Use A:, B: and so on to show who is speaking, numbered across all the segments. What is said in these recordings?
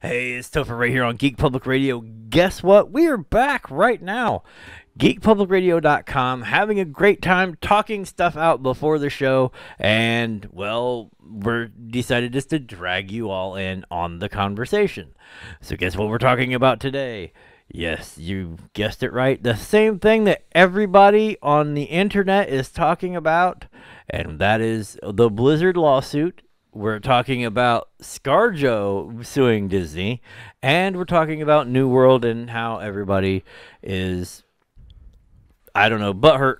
A: Hey, it's Topher right here on Geek Public Radio. Guess what? We are back right now. GeekPublicRadio.com, having a great time talking stuff out before the show, and, well, we're decided just to drag you all in on the conversation. So guess what we're talking about today? Yes, you guessed it right. The same thing that everybody on the internet is talking about, and that is the Blizzard lawsuit. We're talking about ScarJo suing Disney, and we're talking about New World and how everybody is, I don't know, butthurt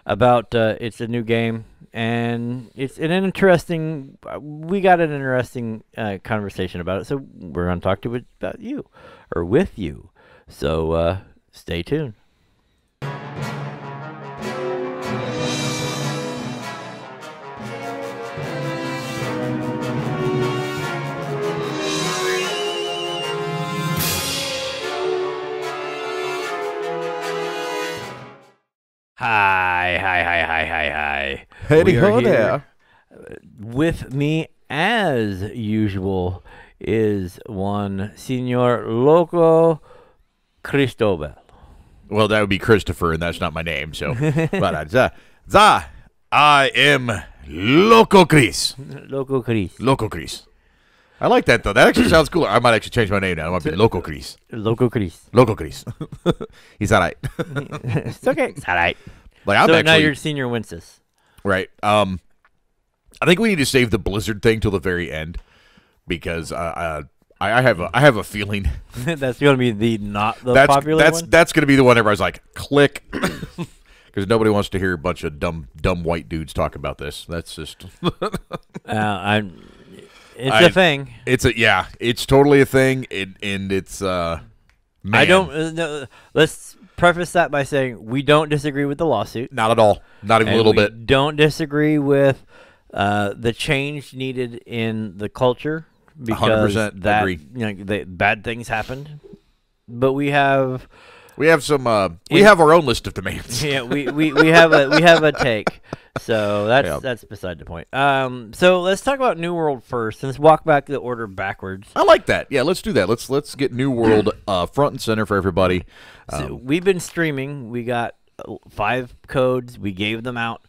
A: about it's a new game, and it's an interesting, we got an interesting conversation about it, so we're going to talk to it about you, or with you. So stay tuned. Hi.
B: Howdy
A: We are
B: ho
A: here.
B: there.
A: With me, as usual, is one Senor Loco Cristobal.
B: Well, that would be Christopher, and that's not my name. So, but I am Loco Chris.
A: Loco Chris.
B: Loco Chris. I like that though. That actually sounds cool. I might actually change my name now. I might be Loco Chris.
A: Loco Chris.
B: Loco Chris. He's all right.
A: It's okay. It's all right.
B: Like I'm
A: So
B: actually
A: now you're Senior Wences.
B: right. I think we need to save the Blizzard thing till the very end because I have a feeling
A: That's going to be the not the popular one?
B: that's going to be the one everybody's like click because nobody wants to hear a bunch of dumb white dudes talk about this. That's just
A: It's a thing.
B: It's totally a thing, and it's man.
A: I don't. No, let's preface that by saying we don't disagree with the lawsuit.
B: Not at all, not even a little bit.
A: Don't disagree with the change needed in the culture because
B: 100%
A: that
B: agree.
A: Bad things happened, but we have
B: some we have our own list of demands.
A: yeah we have a take. So that's beside the point. So let's talk about New World first. Let's walk back the order backwards.
B: I like that. Yeah, let's do that. Let's get New World front and center for everybody.
A: So we've been streaming. We got 5 codes. We gave them out.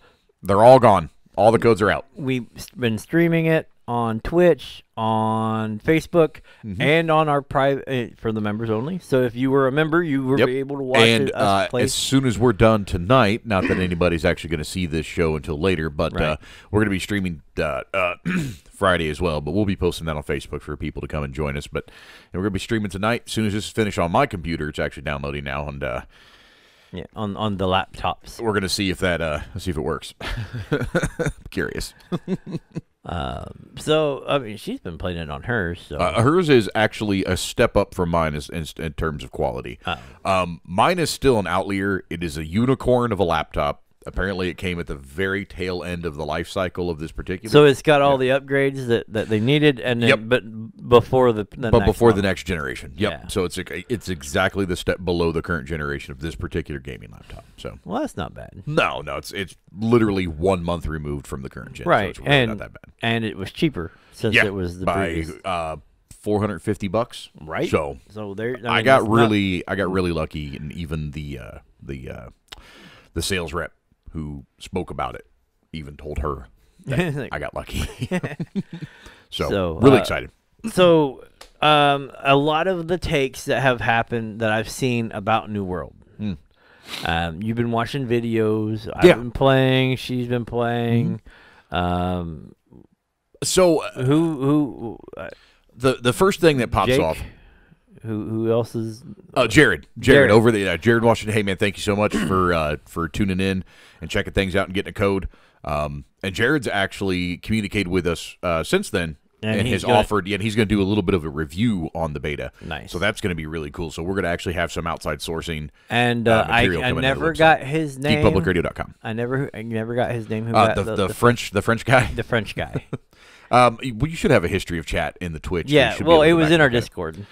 B: They're all gone. All the codes are out.
A: We've been streaming it on Twitch, on Facebook, and on our private for the members only. So if you were a member, you were able to watch
B: and
A: it. Us play.
B: as soon as we're done tonight, not that anybody's actually going to see this show until later, but
A: Right.
B: we're going to be streaming Friday as well. But we'll be posting that on Facebook for people to come and join us. But we're going to be streaming tonight. As soon as this is finished on my computer, it's actually downloading now, and
A: yeah, on the laptops.
B: we're going to see if it works. Curious.
A: So I mean, she's been playing it on hers. So
B: Hers is actually a step up from mine in terms of quality. Mine is still an outlier. It is a unicorn of a laptop. Apparently, it came at the very tail end of the life cycle of this particular.
A: so it's got all the upgrades that they needed, and then, but before the
B: next generation. Yep.
A: Yeah.
B: So it's exactly the step below the current generation of this particular gaming laptop. So
A: well, that's not bad.
B: no, it's literally 1 month removed from the current gen.
A: Right,
B: So it's really not that bad.
A: And it was cheaper since
B: Yeah,
A: it was the
B: by
A: previous.
B: $450.
A: Right.
B: So
A: there.
B: I got really lucky, and even the sales rep who spoke about it even told her that I got lucky. so really excited.
A: So a lot of the takes that have happened that I've seen about New World. You've been watching videos. I've been playing. She's been playing.
B: So
A: Who?
B: the first thing that pops
A: Jake?
B: off.
A: Who else is?
B: Jared
A: Jared.
B: over the Jared Washington. Hey man, thank you so much for tuning in and checking things out and getting a code. And Jared's actually communicated with us since then and has offered. Yeah, he's going to do a little bit of a review on the beta.
A: Nice.
B: So that's going to be really cool. So we're going to actually have some outside sourcing.
A: And
B: material
A: I
B: coming
A: never
B: into the
A: got his name.
B: GeekPublicRadio.com.
A: I never got his name. Who
B: The French guy.
A: The French guy.
B: You should have a history of chat in the Twitch.
A: Yeah.
B: You should be
A: Well,
B: able to
A: it
B: go
A: was
B: back
A: in our
B: and look at it.
A: Discord.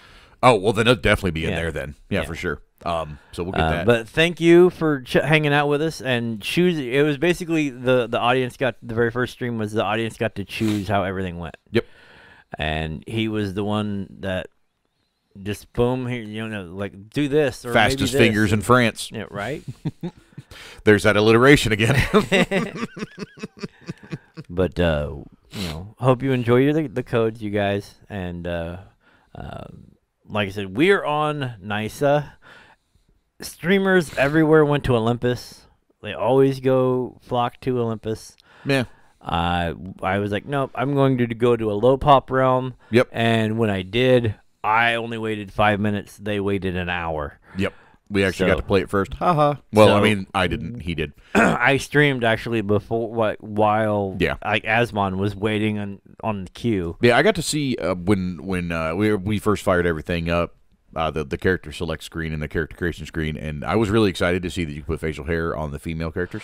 B: Oh well, then it'll definitely be in
A: Yeah.
B: there then. Yeah,
A: Yeah.
B: for sure. So we'll get that.
A: But thank you for hanging out with us and choosing. It was basically the audience got the very first stream was the audience got to choose how everything went.
B: Yep.
A: And he was the one that just boom here, like do this or
B: fastest
A: maybe this.
B: fingers in France.
A: Yeah, right.
B: There's that alliteration again.
A: But hope you enjoy the codes, you guys, and like I said, we're on NISA. Streamers everywhere went to Olympus. They always flock to Olympus.
B: Yeah.
A: I was like, nope, I'm going to go to a low pop realm.
B: Yep.
A: And when I did, I only waited 5 minutes. They waited an hour.
B: Yep. We actually got to play it first. Haha. Well, I mean, I didn't. He did.
A: I streamed actually while Asmon was waiting on the queue.
B: Yeah, I got to see when we first fired everything up, the character select screen and the character creation screen, and I was really excited to see that you could put facial hair on the female characters.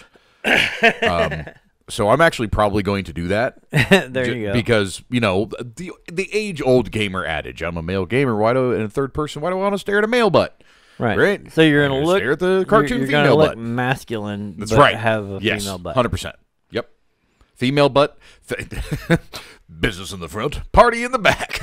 B: So I'm actually probably going to do that.
A: There you go.
B: Because, the age-old gamer adage, I'm a male gamer, in a third person, why do I want to stare at a male butt?
A: Right. So you're going to look...
B: Stare at the cartoon
A: you're
B: female
A: look
B: butt.
A: masculine,
B: That's
A: but
B: right.
A: have a female butt.
B: 100%. Yep. Female butt, business in the front, party in the back.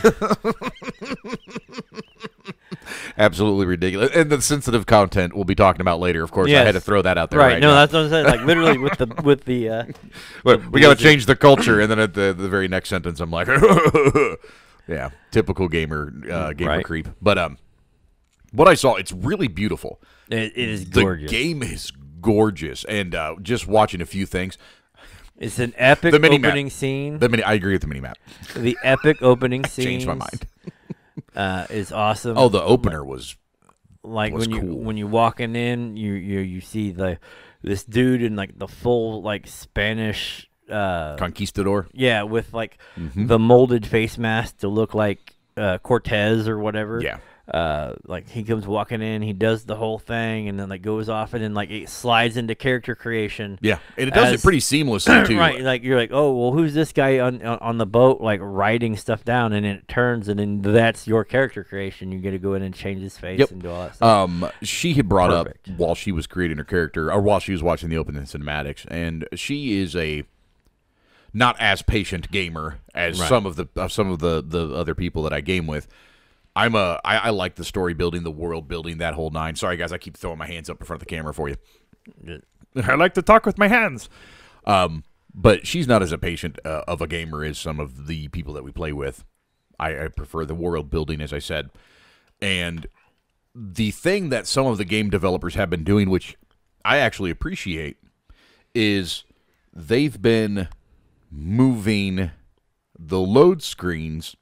B: Absolutely ridiculous. And the sensitive content we'll be talking about later, of course. Yes. I had to throw that out there right
A: no,
B: now.
A: That's what I'm saying. Like, literally with the
B: we got to change the culture, and then at the very next sentence, I'm like, yeah, typical gamer creep. But what I saw, it's really beautiful.
A: It is gorgeous.
B: The game is gorgeous, and just watching a few things.
A: It's an epic opening scene.
B: I agree with the mini map.
A: The epic opening scene
B: changed my mind.
A: Is awesome.
B: Oh, the opener was
A: cool. when you're walking in, you see this dude in like the full like Spanish
B: conquistador.
A: Yeah, with like the molded face mask to look like Cortez or whatever.
B: Yeah.
A: Like he comes walking in, he does the whole thing, and then like goes off and then like it slides into character creation.
B: Yeah, and it does it pretty seamlessly too.
A: Right, like you're like, oh well, who's this guy on the boat like writing stuff down, and then it turns, and then that's your character creation. You get to go in and change his face and do all that stuff.
B: She had brought up while she was creating her character, or while she was watching the opening cinematics, and she is a not as patient gamer as some of the other people that I game with. I like the story building, the world building, that whole nine. Sorry, guys, I keep throwing my hands up in front of the camera for you. I like to talk with my hands. But she's not as a patient of a gamer as some of the people that we play with. I prefer the world building, as I said. And the thing that some of the game developers have been doing, which I actually appreciate, is they've been moving the load screens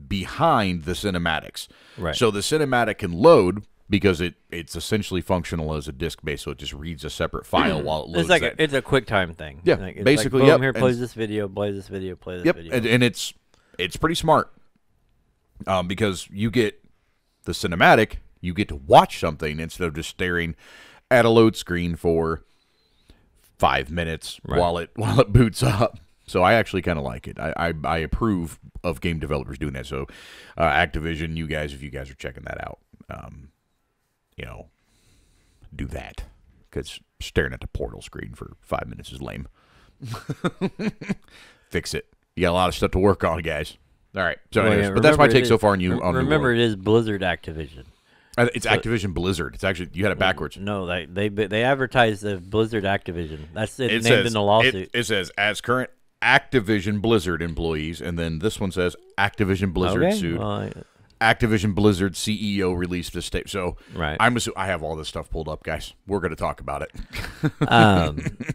B: behind the cinematics.
A: Right.
B: So the cinematic can load because it's essentially functional as a disk base, so it just reads a separate file while it loads.
A: It's a quick time thing.
B: Yeah,
A: like,
B: basically.
A: Like, boom, here, plays this video, plays this video, plays this video.
B: And it's pretty smart because you get the cinematic, you get to watch something instead of just staring at a load screen for 5 minutes while it boots up. So I actually kind of like it. I approve of game developers doing that. So Activision, you guys, if you guys are checking that out, do that. Because staring at the portal screen for 5 minutes is lame. Fix it. You got a lot of stuff to work on, guys. All right. So, anyways, but that's my take so far on you.
A: Remember, it is Blizzard Activision.
B: It's Activision Blizzard. It's actually, you had it backwards.
A: No, they advertise the Blizzard Activision. That's it named in the lawsuit.
B: It says, as current Activision Blizzard employees, and then this one says Activision Blizzard sued. Well, Activision Blizzard CEO released a statement. So I have all this stuff pulled up, guys. We're going to talk about it.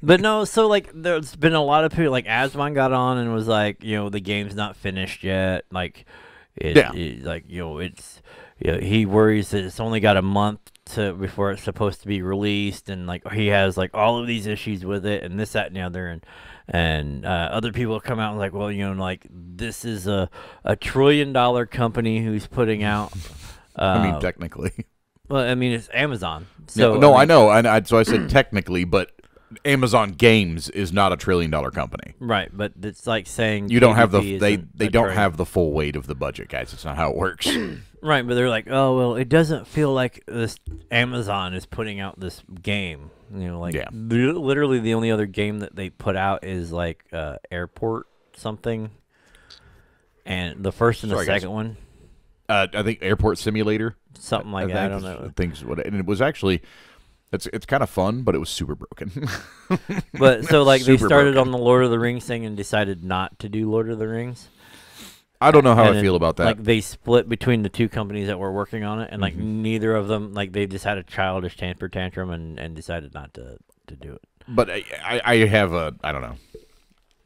A: But no, so like there's been a lot of people, like Asmon got on and was like, the game's not finished yet. Like, he worries that it's only got a month before it's supposed to be released, and like he has like all of these issues with it, and this, that, and the other, and other people come out and like, well, like this is a $1 trillion company who's putting out.
B: I mean, technically.
A: Well, I mean, it's Amazon. So
B: no, I know, and so I said technically, but Amazon Games is not a $1 trillion company,
A: right? But it's like saying
B: you don't have they don't have the full weight of the budget, guys. It's not how it works.
A: Right, but they're like, oh well, it doesn't feel like this Amazon is putting out this game. Literally the only other game that they put out is like Airport something, and the first and the second one.
B: I think Airport Simulator.
A: Something like that. I don't know.
B: And it was actually, it's kind of fun, but it was super broken.
A: But so like they started
B: broken.
A: on the Lord of the Rings thing and decided not to do Lord of the Rings.
B: I don't know how
A: And
B: I feel about that.
A: Like they split between the two companies that were working on it, and like neither of them, like they just had a childish temper tantrum and decided not to do it.
B: But I have I don't know.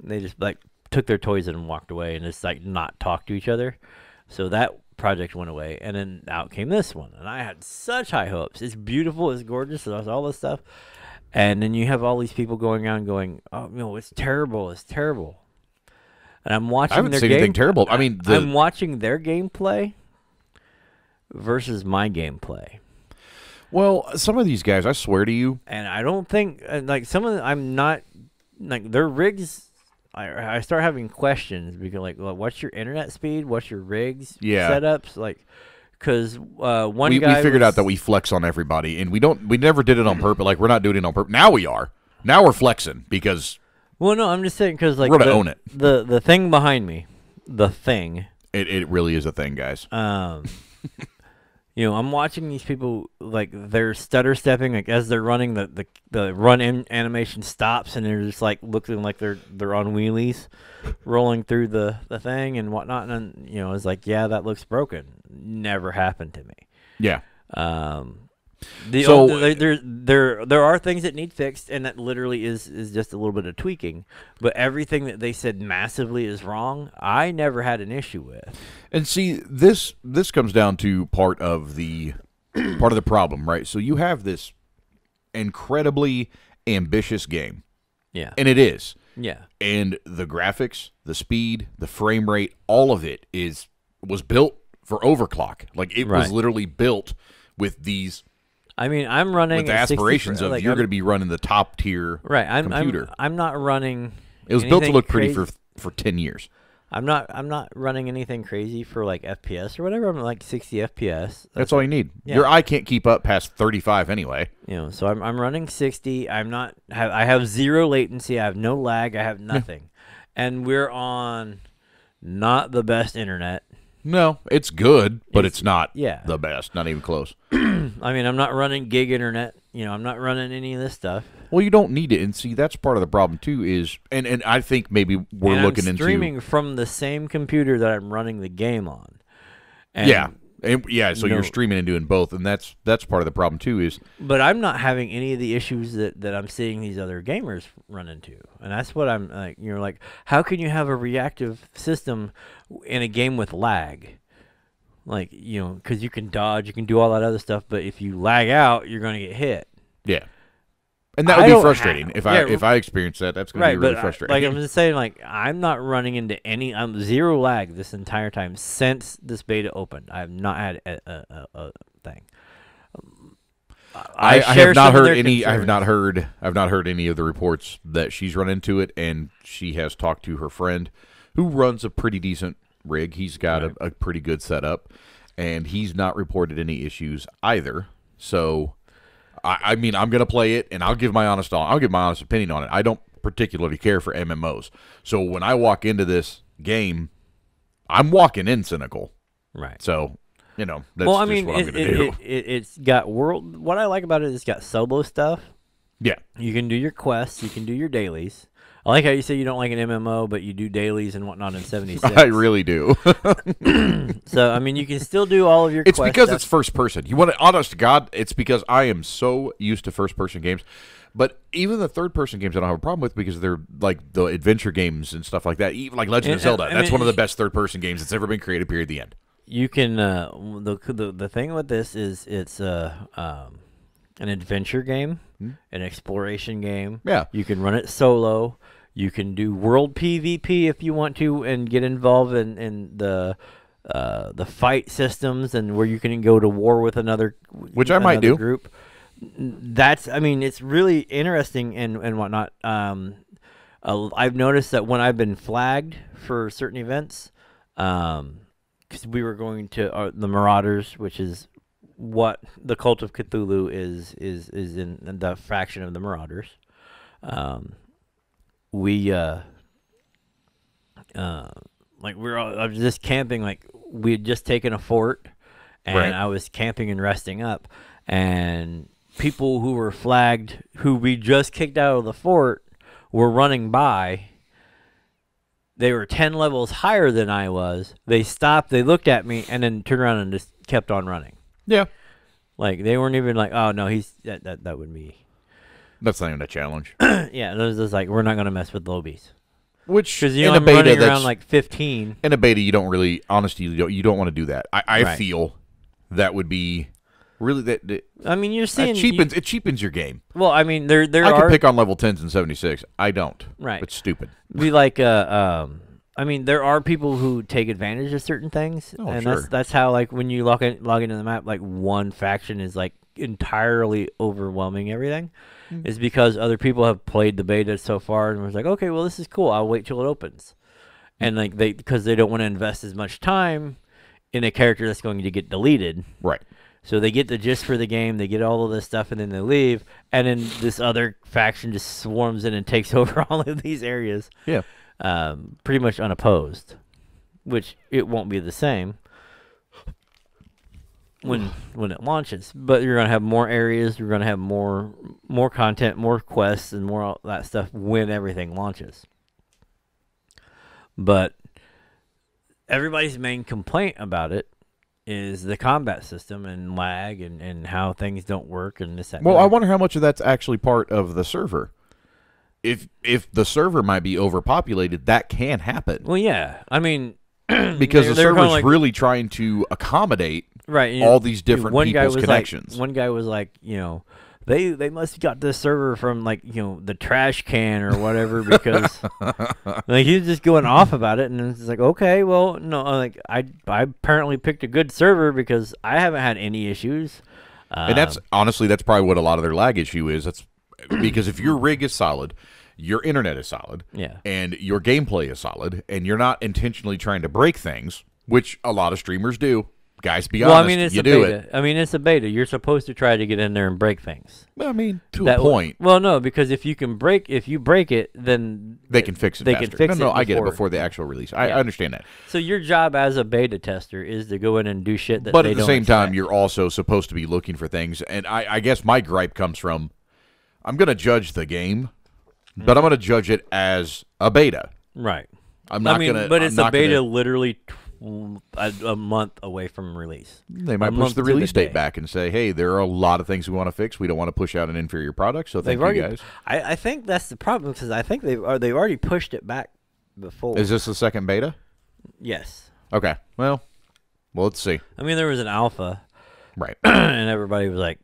A: They just like took their toys and walked away and just like not talk to each other. So that project went away, and then out came this one, and I had such high hopes. It's beautiful, it's gorgeous, it's all this stuff, and then you have all these people going on going, oh, it's terrible, it's terrible. And I'm watching.
B: I haven't seen anything terrible. I mean,
A: I'm watching their gameplay versus my gameplay.
B: Well, some of these guys, I swear to you,
A: and I don't think like some of them, I'm not like their rigs. I start having questions because like, well, what's your internet speed? What's your rigs setups? Like, because one guy
B: we figured out that we flex on everybody, and we never did it on purpose. Like, we're not doing it on purpose. Now we are. Now we're flexing because.
A: Well, no, I'm just saying because like
B: we're gonna own it.
A: The thing behind me, the thing.
B: It really is a thing, guys.
A: I'm watching these people like they're stutter stepping like as they're running. The run animation stops and they're just like looking like they're on wheelies, rolling through the thing and whatnot. And it's like, yeah, that looks broken. Never happened to me.
B: Yeah.
A: There are things that need fixed, and that literally is just a little bit of tweaking. But everything that they said massively is wrong, I never had an issue with.
B: And see, this comes down to part of the problem, right? So you have this incredibly ambitious game.
A: Yeah.
B: And it is.
A: Yeah.
B: And the graphics, the speed, the frame rate, all of it was built for overclock. Like it was literally built with these. I mean,
A: I'm running
B: with the aspirations of you're going to be running the top tier computer.
A: I'm not running.
B: It was built to look pretty for 10 years.
A: I'm not running anything crazy for like FPS or whatever. I'm like 60 FPS.
B: That's all you need. Yeah. Your eye can't keep up past 35 anyway.
A: So I'm running 60. I have zero latency. I have no lag. I have nothing, and we're on not the best internet.
B: No, it's good, but it's not the best. Not even close.
A: I mean, I'm not running gig internet. I'm not running any of this stuff.
B: Well, you don't need it, and see, that's part of the problem too. Is and I think maybe we're looking into
A: streaming from the same computer that I'm running the game on.
B: And so you're streaming and doing both, and that's part of the problem too.
A: But I'm not having any of the issues that I'm seeing these other gamers run into, and that's what I'm like. Like, how can you have a reactive system in a game with lag? Like, because you can dodge, you can do all that other stuff, but if you lag out, you're going to get hit.
B: Yeah. And that would be frustrating. If I experience that, that's going to be really frustrating.
A: Like, I'm just saying, like, I'm not running into I'm zero lag this entire time since this beta opened. I have not had a thing.
B: I have not heard any. I've not heard any of the reports that she's run into it, and she has talked to her friend, who runs a pretty decent rig. He's got a pretty good setup, and he's not reported any issues either. So. I mean, I'm going to play it, and I'll give my honest opinion on it. I don't particularly care for MMOs. So when I walk into this game, I'm walking in cynical.
A: Right.
B: So, that's just what I'm going to do.
A: It's got what I like about it is it's got solo stuff.
B: Yeah.
A: You can do your quests. You can do your dailies. I like how you say you don't like an MMO, but you do dailies and whatnot in 76.
B: I really do.
A: So, I mean, you can still do all of your quests.
B: It's because it's first person. You want to, honest to God, it's because I am so used to first person games. But even the third person games I don't have a problem with because they're like the adventure games and stuff like that. Even like Legend of Zelda. That's one of the best third person games that's ever been created, period, the end.
A: You can, the thing with this is it's an adventure game, an exploration game.
B: Yeah.
A: You can run it solo. You can do world PvP if you want to and get involved in the fight systems and where you can go to war with another
B: might do
A: group. It's really interesting and whatnot. I've noticed that when I've been flagged for certain events, because we were going to the Marauders, which is what the Cult of Cthulhu is in the faction of the Marauders. like I was just camping. Like we had just taken a fort, and I was camping and resting up, and people who were flagged, who we just kicked out of the fort, were running by. They were 10 levels higher than I was. They stopped, they looked at me, and then turned around and just kept on running.
B: Yeah.
A: Like, they weren't even like, oh, no, that would be.
B: That's not even a challenge.
A: Yeah, it was just like, we're not going to mess with lobies.
B: Which,
A: because I'm running around like 15.
B: In a beta, you don't really, honestly, you don't want to do that. I feel that would be really that. I mean, you're seeing it cheapens your game.
A: Well, I mean, there
B: I can pick on level 10s and 76. I don't.
A: Right.
B: It's stupid.
A: Be like I mean, there are people who take advantage of certain things, and that's how, like, when you log into the map, like one faction is like entirely overwhelming everything. Is because other people have played the beta so far and was like, okay, well, this is cool. I'll wait till it opens, and like because they don't want to invest as much time in a character that's going to get deleted.
B: Right.
A: So they get the gist for the game, they get all of this stuff, and then they leave, and then this other faction just swarms in and takes over all of these areas.
B: Yeah.
A: Pretty much unopposed, which it won't be the same when it launches. But you're gonna have more areas, you're gonna have more content, more quests, and more all that stuff when everything launches. But everybody's main complaint about it is the combat system and lag and how things don't work and this, that.
B: Well, I wonder how much of that's actually part of the server. If the server might be overpopulated, that can happen.
A: Well, yeah. I mean,
B: because the server's like, really trying to accommodate all these different people's connections.
A: One guy was like, they must have got this server from, like, the trash can or whatever, because like he was just going off about it, and it's like, okay, well, no, like I apparently picked a good server because I haven't had any issues.
B: And that's honestly, that's probably what a lot of their lag issue is. That's because if your rig is solid, your internet is solid, and your gameplay is solid, and you're not intentionally trying to break things, which a lot of streamers do. Guys, be honest.
A: Well, I mean, it's a beta. I mean, it's a beta. You're supposed to try to get in there and break things.
B: I mean, to a point.
A: Well, no, because if you break it, then
B: they can fix it.
A: They can fix it.
B: No, I get it before the actual release. I understand that.
A: So your job as a beta tester is to go in and do shit that.
B: But
A: they
B: at the
A: don't
B: same
A: expect.
B: time, you're also supposed to be looking for things, and I guess my gripe comes from, I'm going to judge the game, but I'm going to judge it as a beta.
A: Right.
B: I'm not going to.
A: But it's a beta, literally a month away from release.
B: They might push the release date back and say, hey, there are a lot of things we want to fix. We don't want to push out an inferior product, so thank you guys.
A: I think that's the problem, because I think they've already pushed it back before.
B: Is this the second beta?
A: Yes.
B: Okay. Well, let's see.
A: I mean, there was an alpha.
B: Right.
A: And everybody was like,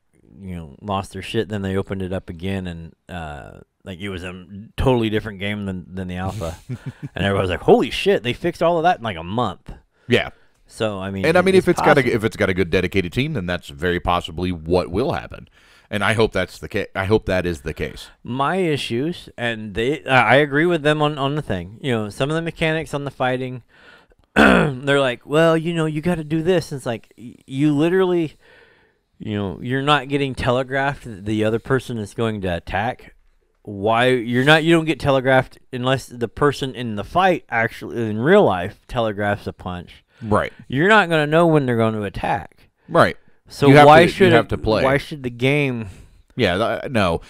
A: lost their shit. Then they opened it up again, and like it was a totally different game than the alpha. And everybody was like, holy shit, they fixed all of that in like a month.
B: Yeah.
A: So I mean,
B: and I mean, if it's got a good dedicated team, then that's very possibly what will happen. And I hope that's the case. I hope that is the case. My
A: issues, and I agree with them on the thing. Some of the mechanics on the fighting, they're like, well, you got to do this. And it's like you literally, you're not getting telegraphed that the other person is going to attack. Why you don't get telegraphed unless the person in the fight actually in real life telegraphs a punch.
B: Right.
A: You're not going to know when they're going to attack.
B: Right.
A: So why should the game?
B: Yeah. No.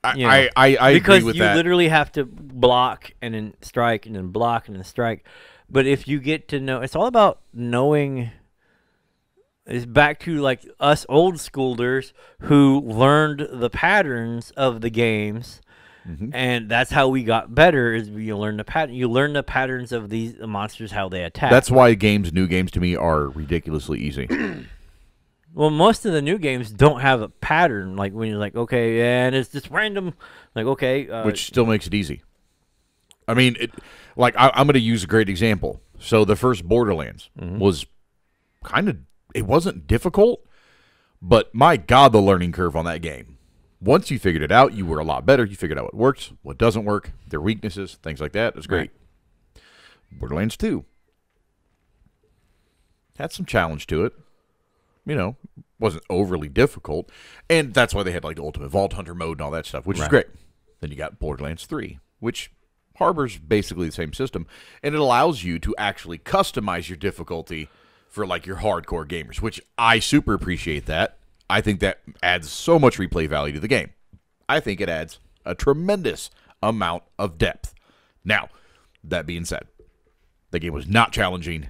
B: I agree with that. Because
A: you literally have to block and then strike and then block and then strike. But if you get to know, it's all about knowing. It's back to like us old schoolers who learned the patterns of the games. Mm-hmm. And that's how we got better. Is you learn the pattern. You learn the patterns of these monsters, how they attack.
B: That's why new games to me are ridiculously easy.
A: Well, most of the new games don't have a pattern. Like when you're like, okay, and it's just random. Like okay,
B: which still makes it easy. I mean, I'm going to use a great example. So the first Borderlands was it wasn't difficult, but my God, the learning curve on that game. Once you figured it out, you were a lot better. You figured out what works, what doesn't work, their weaknesses, things like that. It was great. Right. Borderlands 2 had some challenge to it. Wasn't overly difficult. And that's why they had like the Ultimate Vault Hunter mode and all that stuff, which is great. Then you got Borderlands 3, which harbors basically the same system, and it allows you to actually customize your difficulty for like your hardcore gamers, which I super appreciate that. I think that adds so much replay value to the game. I think it adds a tremendous amount of depth. Now, that being said, the game was not challenging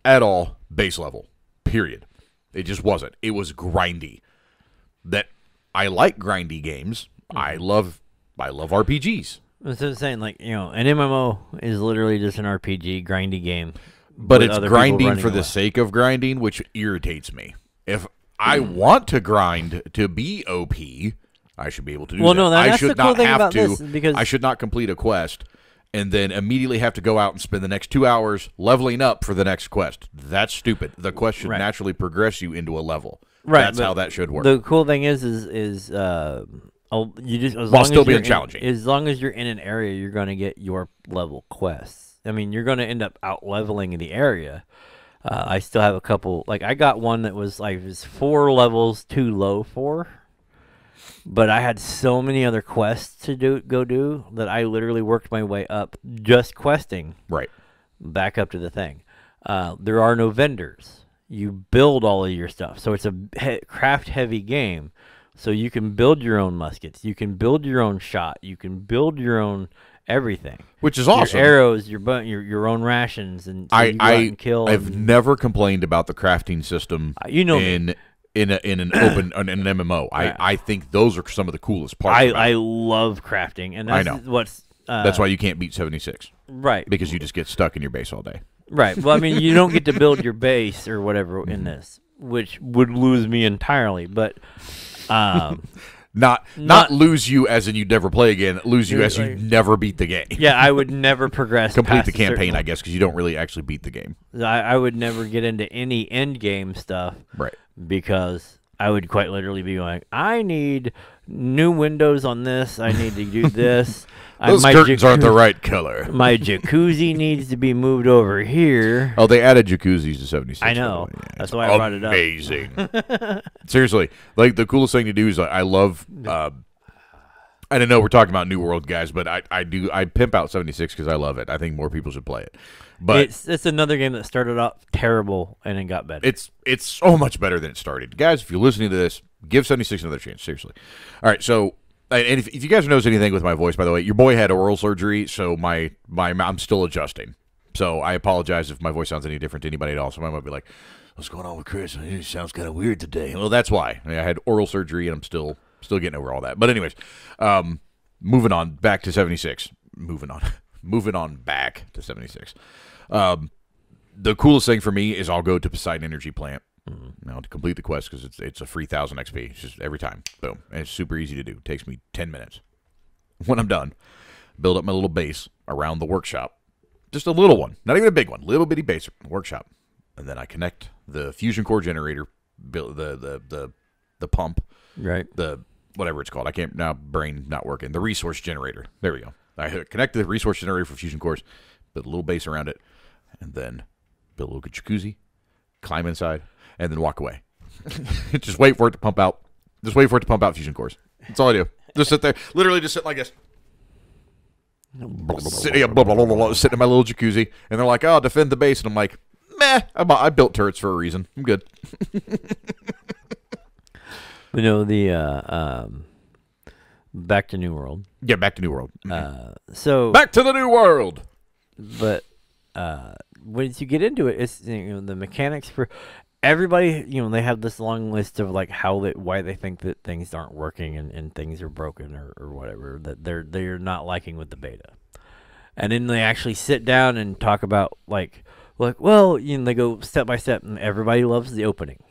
B: at all, base level, period. It just wasn't. It was grindy. That I like grindy games. I love RPGs.
A: That's what I'm saying. Like, you know, an MMO is literally just an RPG grindy game.
B: But it's grinding for the sake of grinding, which irritates me. If I want to grind to be OP, I should be able to do that.
A: No,
B: I
A: that's
B: should
A: the cool
B: not
A: thing
B: have
A: about
B: to.
A: this, because
B: I should not complete a quest and then immediately have to go out and spend the next 2 hours leveling up for the next quest. That's stupid. The quest should naturally progress you into a level.
A: Right.
B: That's how that should work.
A: The cool thing is you just
B: while still being challenging.
A: As long as you're in an area, you're going to get your level quests. I mean, you're going to end up out leveling in the area. I still have a couple. Like, I got one that was like, it was 4 levels too low for, but I had so many other quests to go do that I literally worked my way up just questing.
B: Right.
A: Back up to the thing. There are no vendors. You build all of your stuff, so it's a craft-heavy game. So you can build your own muskets. You can build your own shot. You can build your own everything,
B: which is awesome.
A: Your arrows, your own rations, and so you go out and kill.
B: I've never complained about the crafting system.
A: In
B: an MMO. I think those are some of the coolest parts.
A: I love crafting, and that's what's
B: that's why you can't beat 76,
A: right?
B: Because you just get stuck in your base all day.
A: Right. Well, I mean, you don't get to build your base or whatever in this, which would lose me entirely. But
B: not lose you as in you'd never play again. Lose you as you never beat the game.
A: Yeah, I would never progress.
B: Complete the campaign, I guess, because you don't really actually beat the game.
A: I would never get into any end game stuff,
B: right?
A: Because I would quite literally be going, I need new windows on this. I need to do this.
B: Those curtains aren't the right color.
A: My jacuzzi needs to be moved over here.
B: Oh, they added jacuzzis to 76.
A: I know. Yeah, that's why I brought it up.
B: Amazing. Seriously. Like, the coolest thing to do is I love... I don't know, we're talking about New World, guys, but I pimp out 76 because I love it. I think more people should play it. But
A: it's another game that started off terrible and then got better.
B: It's so much better than it started. Guys, if you're listening to this, give 76 another chance, seriously. All right, so... And if you guys knows anything with my voice, by the way, your boy had oral surgery, so I'm still adjusting. So I apologize if my voice sounds any different to anybody else. Somebody might be like, "What's going on with Chris? It sounds kind of weird today." Well, that's why. I had oral surgery, and I'm still getting over all that. But anyways, moving on back to 76. Moving on back to 76. The coolest thing for me is I'll go to Poseidon Energy Plant. Now to complete the quest because it's a free 1,000 XP. It's just every time, boom, and it's super easy to do. It takes me 10 minutes. When I'm done, build up my little base around the workshop, just a little one, not even a big one, little bitty base workshop, and then I connect the fusion core generator, the pump,
A: right?
B: The whatever it's called. I can't now. Brain not working. The resource generator. There we go. I connect the resource generator for fusion cores, build a little base around it, and then build a little jacuzzi, climb inside. And then walk away. Just wait for it to pump out. Just wait for it to pump out fusion cores. That's all I do. Just sit there. Literally just sit like this. Sitting in my little jacuzzi. And they're like, "Oh, defend the base." And I'm like, meh. I built turrets for a reason. I'm good.
A: You know, back to New World.
B: Yeah, back to New World.
A: So
B: back to the New World.
A: But once you get into it, it's the mechanics for... Everybody, they have this long list of like why they think that things aren't working and things are broken or whatever that they're not liking with the beta, and then they actually sit down and talk about they go step by step, and everybody loves the opening.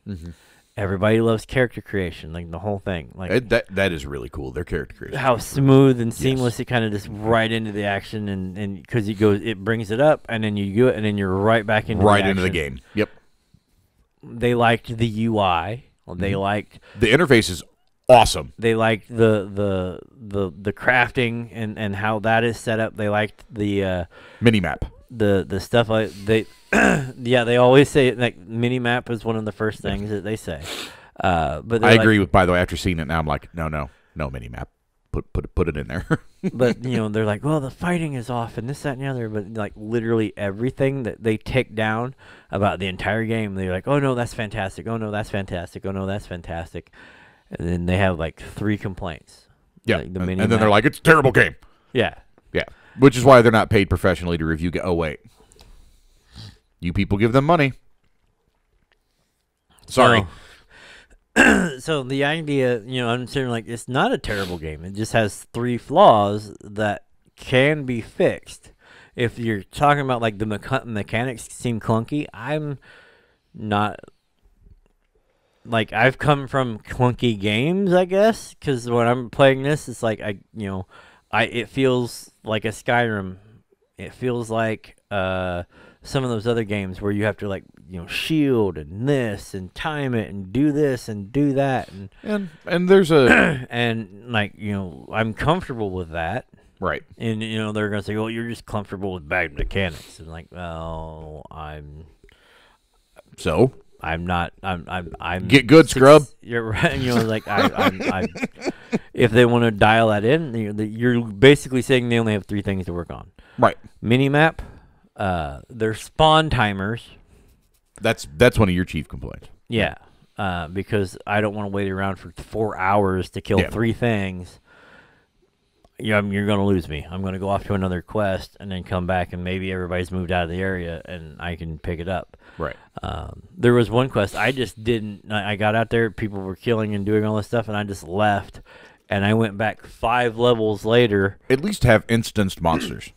A: Mm-hmm. Everybody loves character creation, like the whole thing. Like
B: that is really cool. Their character creation,
A: how smooth and seamless it kind of just right into the action, and because it brings it up, and then you do it, and then you're right back into
B: the game. Yep.
A: They liked the UI. They liked
B: the interface is awesome.
A: They liked the crafting and how that is set up. They liked the
B: mini map.
A: The stuff they always say like mini map is one of the first things that they say. But
B: I agree with. By the way, after seeing it now, I'm like, no mini map. put it in there.
A: But they're like, well, the fighting is off and this, that, and the other. But like literally everything that they take down about the entire game, they're like, oh no, that's fantastic. Oh no, that's fantastic. Oh no, that's fantastic. And then they have like 3 complaints.
B: Yeah,
A: like
B: and then they're like, it's a terrible game.
A: Yeah.
B: Yeah, which is why they're not paid professionally to review. Oh wait, you people give them money. Sorry.
A: So the idea, I'm saying like it's not a terrible game. It just has 3 flaws that can be fixed. If you're talking about like the mechanics seem clunky, I'm not. Like I've come from clunky games, I guess, because when I'm playing this, it's like it feels like a Skyrim. It feels like some of those other games where you have to like shield and this and time it and do this and do that
B: and there's a
A: and like I'm comfortable with that,
B: right?
A: And they're gonna say, well, you're just comfortable with bad mechanics, and like, well, I'm not. I'm
B: get good, scrub.
A: You're right. Like I'm if they want to dial that in, you're basically saying they only have 3 things to work on.
B: Right.
A: Minimap, their spawn timers.
B: That's one of your chief complaints.
A: Yeah. Because I don't want to wait around for 4 hours to kill 3 things. You're going to lose me. I'm going to go off to another quest and then come back, and maybe everybody's moved out of the area and I can pick it up.
B: Right.
A: There was one quest I just didn't. I got out there, people were killing and doing all this stuff, and I just left. And I went back 5 levels later.
B: At least have instanced monsters.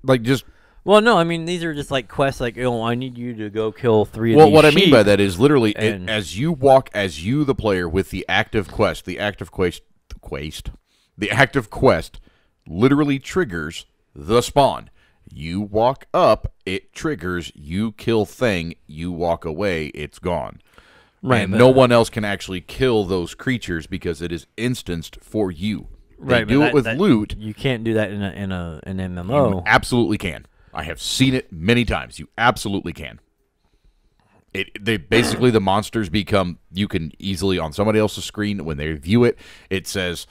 B: Like just.
A: Well, no, I mean these are just like quests. Like, I need you to go kill 3 of these.
B: Well, what
A: sheep.
B: I mean by that is literally as you the player with the active quest, the active quest literally triggers the spawn. You walk up, it triggers. You kill thing, you walk away, it's gone. Right, and no one else can actually kill those creatures because it is instanced for you. They do it with loot.
A: You can't do that in an MMO.
B: You absolutely can. I have seen it many times. You absolutely can. They basically the monsters become. You can easily on somebody else's screen when they view it. It says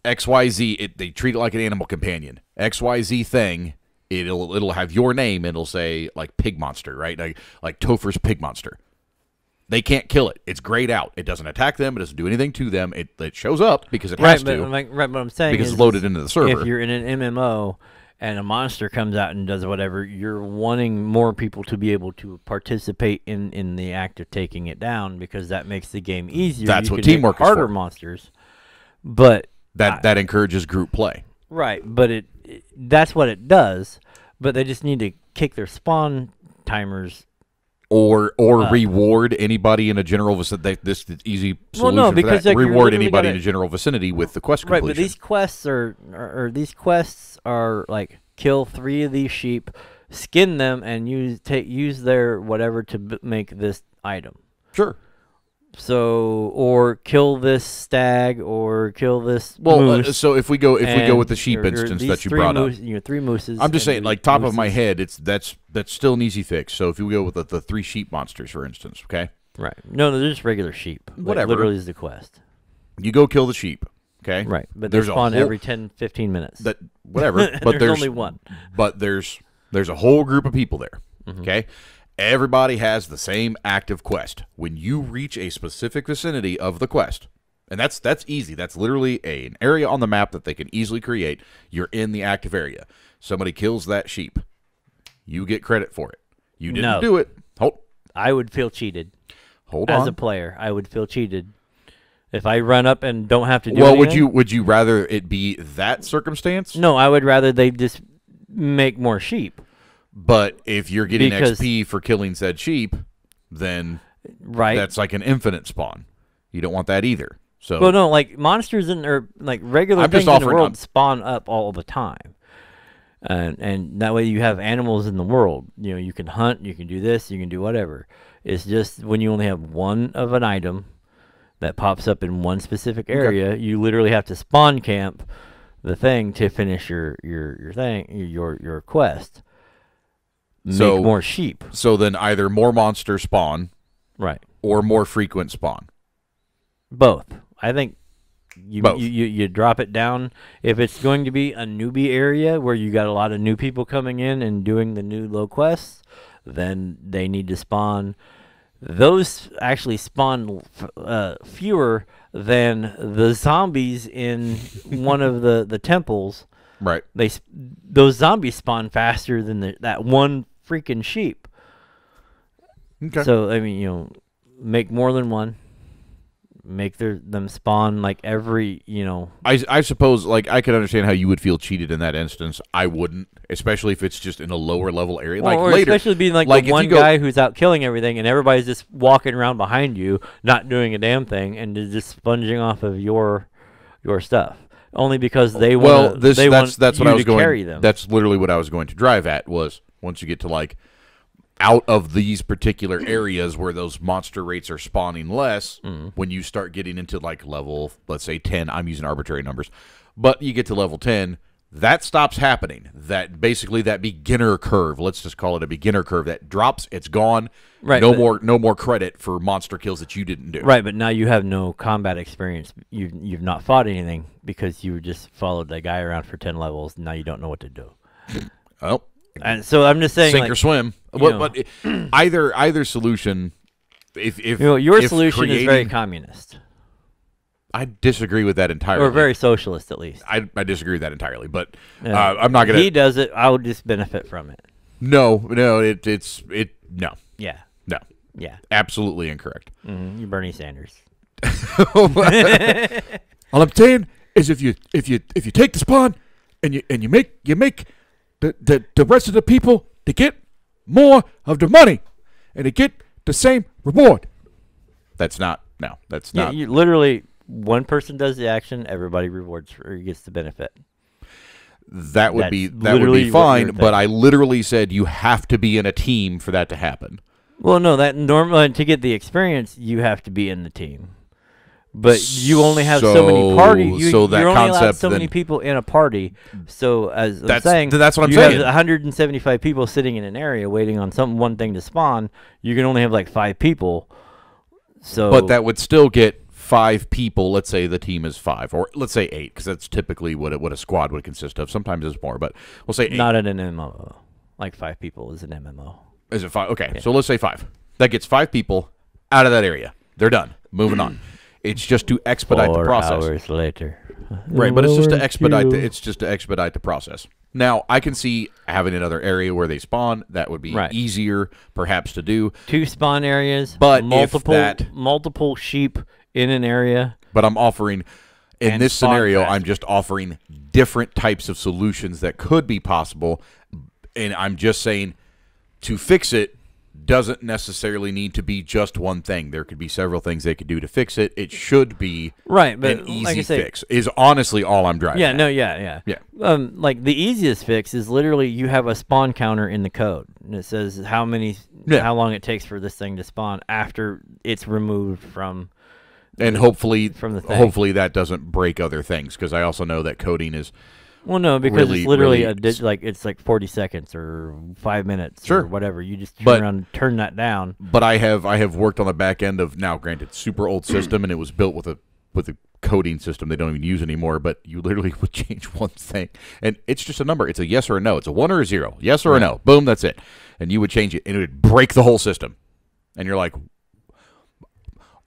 B: XYZ. They treat it like an animal companion. XYZ thing. It'll have your name. It'll say like pig monster, right? Like Topher's pig monster. They can't kill it. It's grayed out. It doesn't attack them. It doesn't do anything to them. It shows up because it has to.
A: Right, what I'm saying
B: because
A: is
B: it's loaded into the server.
A: If you're in an MMO and a monster comes out and does whatever, you're wanting more people to be able to participate in the act of taking it down because that makes the game easier.
B: That's what teamwork is for.
A: Harder monsters, but
B: that encourages group play.
A: Right, but that's what it does. But they just need to kick their spawn timers.
B: Or reward anybody in a general vicinity. This is easy solution
A: well, no, because
B: for that.
A: Like,
B: reward anybody in a general vicinity with the quest completion.
A: Right, but these quests are like kill 3 of these sheep, skin them, and use their whatever to make this item.
B: Sure.
A: So, or kill this stag, or kill this moose.
B: So if we go with the sheep instance that you brought up,
A: 3 mooses.
B: I'm just saying, like top of my head, that's still an easy fix. So if you go with the 3 sheep monsters, for instance, okay?
A: Right. No, they're just regular sheep.
B: Whatever.
A: Literally is the quest.
B: You go kill the sheep, okay?
A: Right, but they spawn every 10, 15 minutes.
B: Whatever. But
A: there's only one.
B: But there's a whole group of people there, okay? Everybody has the same active quest. When you reach a specific vicinity of the quest, and that's easy. That's literally an area on the map that they can easily create. You're in the active area. Somebody kills that sheep. You get credit for it. You didn't do it.
A: I would feel cheated.
B: Hold on.
A: As a player, I would feel cheated. If I run up and don't have to do anything.
B: Would you rather it be that circumstance?
A: No, I would rather they just make more sheep.
B: But if you're getting XP for killing said sheep, then that's like an infinite spawn. You don't want that either. So
A: well, no, like monsters or like regular things in the world spawn up all the time, and that way you have animals in the world. You can hunt, you can do this, you can do whatever. It's just when you only have one of an item that pops up in one specific area, you literally have to spawn camp the thing to finish your quest. Make more sheep.
B: So then either more monsters spawn,
A: right,
B: or more frequent spawn.
A: Both. I think You drop it down. If it's going to be a newbie area where you got a lot of new people coming in and doing the new low quests, then they need to spawn. Those actually spawn fewer than the zombies in one of the temples.
B: Right.
A: Those zombies spawn faster than that one freaking sheep.
B: Okay.
A: So I mean, make more than one. Make them spawn like every,
B: I suppose, like, I could understand how you would feel cheated in that instance. I wouldn't, especially if it's just in a lower level area.
A: Well,
B: like
A: or
B: later,
A: especially being like the one guy who's out killing everything, and everybody's just walking around behind you, not doing a damn thing, and just sponging off of your stuff. Only because they want
B: that's what I was going.
A: Carry them.
B: That's literally what I was going to drive at. Was once you get to like out of these particular areas where those monster rates are spawning less, when you start getting into like level, let's say 10, I'm using arbitrary numbers, but you get to level 10, that stops happening. That basically that beginner curve, let's just call it a beginner curve, that drops, it's gone.
A: Right.
B: No more credit for monster kills that you didn't do.
A: Right, but now you have no combat experience. You've not fought anything because you just followed that guy around for 10 levels. And now you don't know what to do.
B: Well,
A: and so I'm just saying,
B: sink or swim. But either solution, if
A: your solution is very communist.
B: I disagree with that entirely.
A: Or very socialist, at least.
B: I disagree with that entirely, but I'm not gonna.
A: He does it. I would just benefit from it.
B: No, no. No.
A: Yeah.
B: No.
A: Yeah.
B: Absolutely incorrect.
A: You're Bernie Sanders.
B: All I'm saying is if you take the spawn and you make the rest of the people to get more of the money and to get the same reward. That's not.
A: You literally, one person does the action, everybody rewards or gets the benefit.
B: That would be fine, but I literally said you have to be in a team for that to happen.
A: Well, no, that normally to get the experience, you have to be in the team. But you only have so many parties. You're only allowed so many people in a party. So as I'm saying,
B: that's what I'm
A: you
B: saying.
A: have 175 people sitting in an area waiting on one thing to spawn. You can only have like 5 people. So,
B: but that would still get 5 people. Let's say the team is 5, or let's say 8, because that's typically what a squad would consist of. Sometimes it's more, but we'll say 8.
A: Not in an MMO. Like 5 people is an MMO.
B: Is it 5? Okay, yeah. So let's say 5. That gets 5 people out of that area. They're done. Moving on. It's just to expedite the process.
A: 4 hours later.
B: Right, but it's just to expedite the process. Now, I can see having another area where they spawn. That would be easier, perhaps, to do.
A: 2 spawn areas,
B: but
A: multiple sheep in an area.
B: But I'm offering, in this scenario, I'm just offering different types of solutions that could be possible, and I'm just saying to fix it doesn't necessarily need to be just one thing. There could be several things they could do to fix it. It should be
A: but
B: an easy fix. Is honestly all I'm driving.
A: Yeah,
B: at.
A: Yeah. Like the easiest fix is literally you have a spawn counter in the code, and it says how long it takes for this thing to spawn after it's removed from.
B: And hopefully
A: from
B: that doesn't break other things, because I also know that coding is.
A: Well, no, because it's literally it's like 40 seconds or 5 minutes or whatever. You just turn around and turn that down.
B: But I have worked on the back end of, now granted, super old system, and it was built with a coding system they don't even use anymore, but you literally would change one thing, and it's just a number. It's a yes or a no. It's a 1 or a 0. Yes or a no. Boom, that's it. And you would change it, and it would break the whole system. And you're like,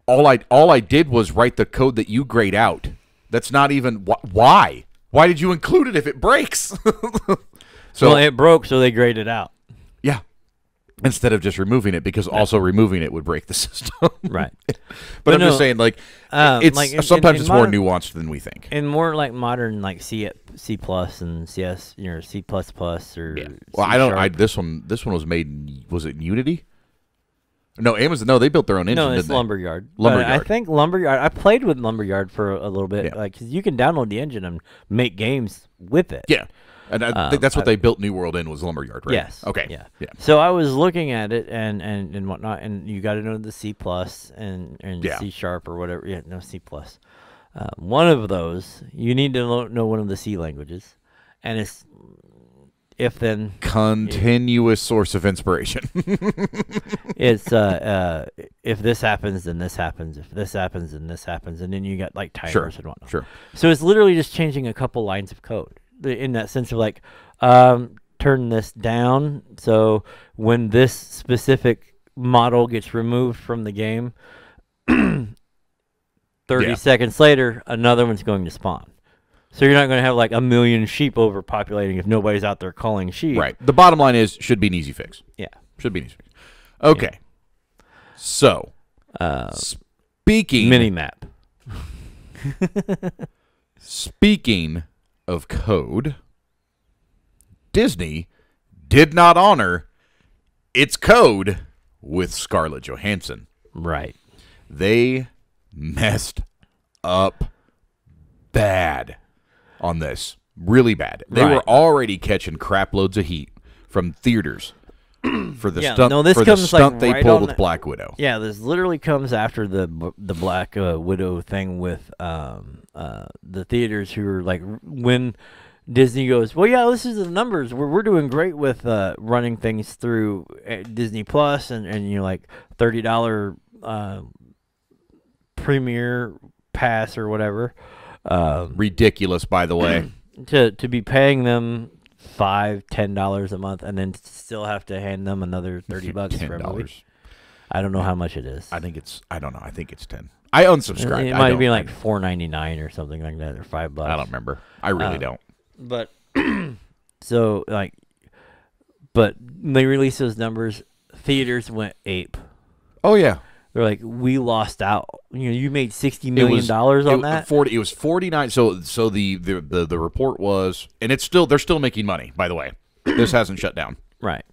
B: all I did was write the code that you grayed out. That's not even why. Why did you include it if it breaks?
A: Well, it broke, so they grayed it out.
B: Yeah. Instead of just removing it, because also removing it would break the system.
A: Right.
B: But I'm just saying, like, it's sometimes it's more nuanced than we think.
A: And more like modern, like C++ and CS, C++ or.
B: Yeah. Well, I don't. This one was made. Was it in Unity? No, Amazon. No, they built their own engine.
A: No, it's Lumberyard. I think Lumberyard. I played with Lumberyard for a little bit, because you can download the engine and make games with it.
B: Yeah, and I think that's what they built New World in, was Lumberyard, right?
A: Yes.
B: Okay.
A: Yeah. So I was looking at it and whatnot, and you got to know the C+ and C# or whatever. Yeah, no C+. One of those, you need to know one of the C languages, and if then
B: continuous source of inspiration.
A: It's if this happens, then this happens. If this happens, then this happens, and then you got like timers and whatnot.
B: Sure.
A: So it's literally just changing a couple lines of code in that sense of like, turn this down. So when this specific model gets removed from the game, 30 seconds later, another one's going to spawn. So you're not going to have like a million sheep overpopulating if nobody's out there calling sheep.
B: Right. The bottom line is, should be an easy fix.
A: Yeah.
B: Should be an easy fix. Okay. Yeah. So, speaking...
A: Mini-map.
B: Speaking of code, Disney did not honor its code with Scarlett Johansson.
A: Right.
B: They messed up bad on this. Really bad. They were already catching crap loads of heat from theaters for the stunt, they pulled with Black Widow.
A: Yeah, this literally comes after the Black Widow thing with the theaters who are like, when Disney goes, well, yeah, this is the numbers. We're doing great with running things through Disney Plus and you know, like $30 premiere pass or whatever.
B: Ridiculous, by the way.
A: To be paying them $5-10 a month and then still have to hand them another $30 for a movie. I don't know how much it is.
B: I don't know. I think it's 10. I unsubscribed.
A: It might be like $4.99 or something like that, or $5.
B: I don't remember. I really don't.
A: But so like, but they released those numbers. Theaters went ape.
B: Oh yeah.
A: They're like, we lost out. You know, you made $60 million on that.
B: It was 49. So the report was, and they're still making money. By the way, this hasn't shut down.
A: Right.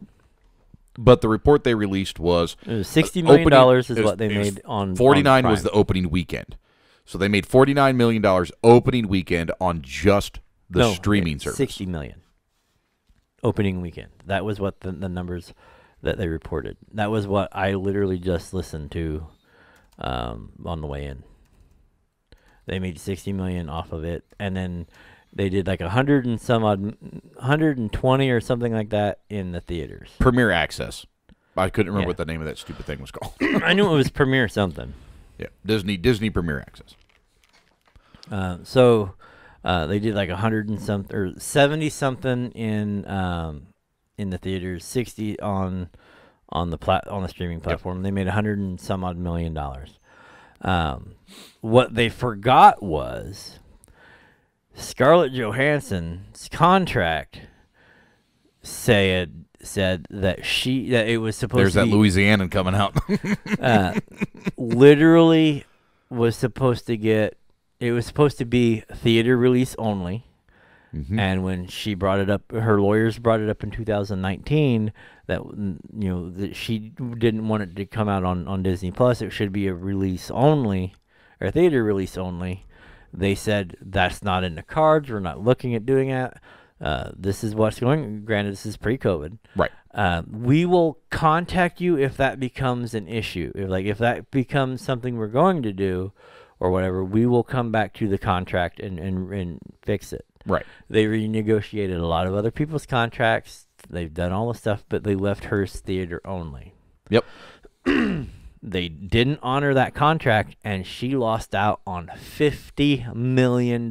B: But the report they released was
A: $60 million is what they made on
B: 49 was the opening weekend. So they made $49 million opening weekend on just the streaming service.
A: $60 million opening weekend. That was what the numbers that they reported. That was what I literally just listened to on the way in. They made $60 million off of it, and then they did like 120 or something like that in the theaters.
B: Premiere Access. I couldn't remember what the name of that stupid thing was called.
A: I knew it was Premiere something.
B: Yeah, Disney Premiere Access.
A: So they did like 100 and something or 70 something in the theaters, 60 on the streaming platform. Yep. They made 100 and some odd million dollars. What they forgot was Scarlett Johansson's contract said that it was supposed
B: There's
A: to
B: be... There's that Louisianan coming out.
A: Literally was supposed to get... It was supposed to be theater release only. Mm-hmm. And when she brought it up, her lawyers brought it up in 2019 that, you know, that she didn't want it to come out on Disney Plus. It should be a release only, or theater release only. They said that's not in the cards. We're not looking at doing that. This is what's going. Granted, this is pre-COVID.
B: Right.
A: We will contact you if that becomes an issue. If that becomes something we're going to do, or whatever, we will come back to the contract and fix it.
B: Right.
A: They renegotiated a lot of other people's contracts. They've done all the stuff, but they left hers theater only.
B: Yep.
A: They didn't honor that contract, and she lost out on $50 million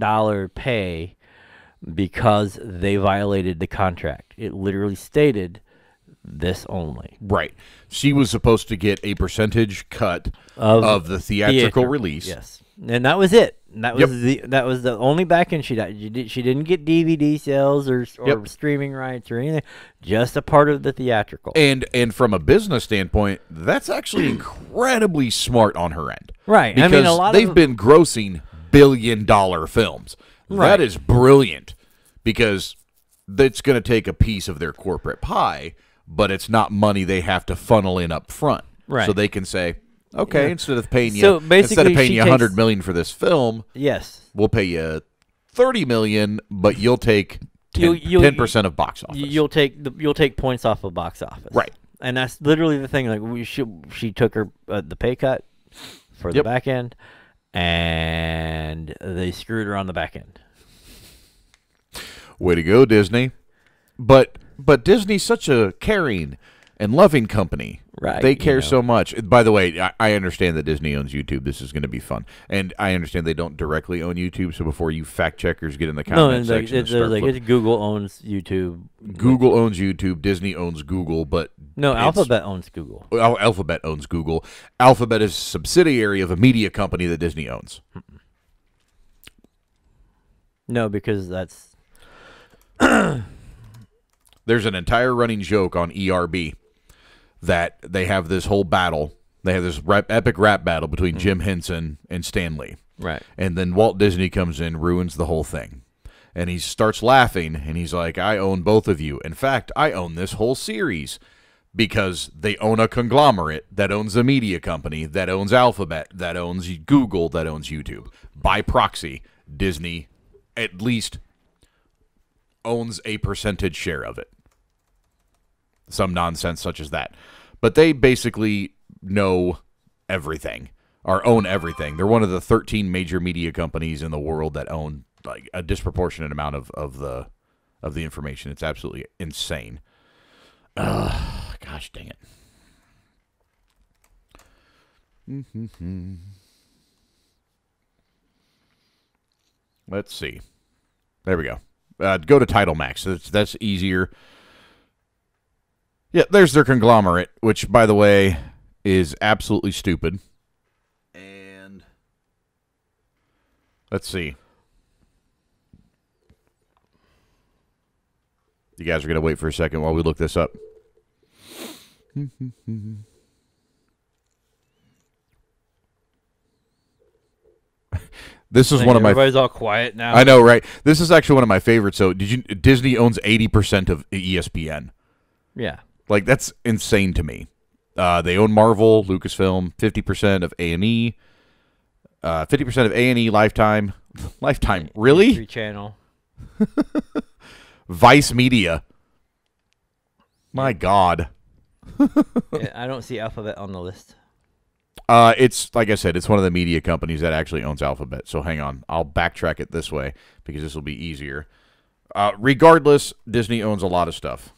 A: pay because they violated the contract. It literally stated this only.
B: Right. She was supposed to get a percentage cut of the theatrical release.
A: Yes. And that was it. That was the only back end she got. She didn't get DVD sales or streaming rights or anything. Just a part of the theatrical.
B: And from a business standpoint, that's actually incredibly smart on her end.
A: Right.
B: Because
A: I mean, a lot
B: they've been grossing billion-dollar films. Right. That is brilliant because it's going to take a piece of their corporate pie, but it's not money they have to funnel in up front.
A: Right.
B: So they can say, okay, instead of paying you $100 million for this film,
A: yes,
B: we'll pay you $30 million, but you'll take 10% of box office.
A: You'll take points off of box office,
B: right?
A: And that's literally the thing. Like she took her the pay cut for the back end, and they screwed her on the back end.
B: Way to go, Disney! But Disney's such a caring and loving company.
A: Right.
B: They care so much. By the way, I understand that Disney owns YouTube. This is going to be fun. And I understand they don't directly own YouTube, so before you fact checkers get in the comment section
A: it's Google owns YouTube.
B: Google owns YouTube. Disney owns Google, but
A: no, Alphabet owns Google.
B: Alphabet owns Google. Alphabet is a subsidiary of a media company that Disney owns.
A: No, because that's...
B: There's an entire running joke on ERB that they have this whole battle. They have this epic rap battle between Jim Henson and Stan Lee.
A: Right.
B: And then Walt Disney comes in, ruins the whole thing. And he starts laughing, and he's like, I own both of you. In fact, I own this whole series because they own a conglomerate that owns a media company, that owns Alphabet, that owns Google, that owns YouTube. By proxy, Disney at least owns a percentage share of it. Some nonsense such as that. But they basically know everything, or own everything. They're one of the 13 major media companies in the world that own like a disproportionate amount of the information. It's absolutely insane. Gosh dang it. Let's see. There we go. Go to Title Max. That's easier. Yeah, there's their conglomerate, which, by the way, is absolutely stupid. And let's see. You guys are going to wait for a second while we look this up. This is one of my...
A: Everybody's all quiet now.
B: I know, right? This is actually one of my favorites. So, Disney owns 80% of ESPN.
A: Yeah.
B: Like, that's insane to me. They own Marvel, Lucasfilm, 50% of A&E, 50% of A&E, Lifetime. Lifetime, really?
A: History Channel.
B: Vice Media. My God.
A: Yeah, I don't see Alphabet on the list.
B: It's, like I said, it's one of the media companies that actually owns Alphabet. So hang on. I'll backtrack it this way because this will be easier. Regardless, Disney owns a lot of stuff.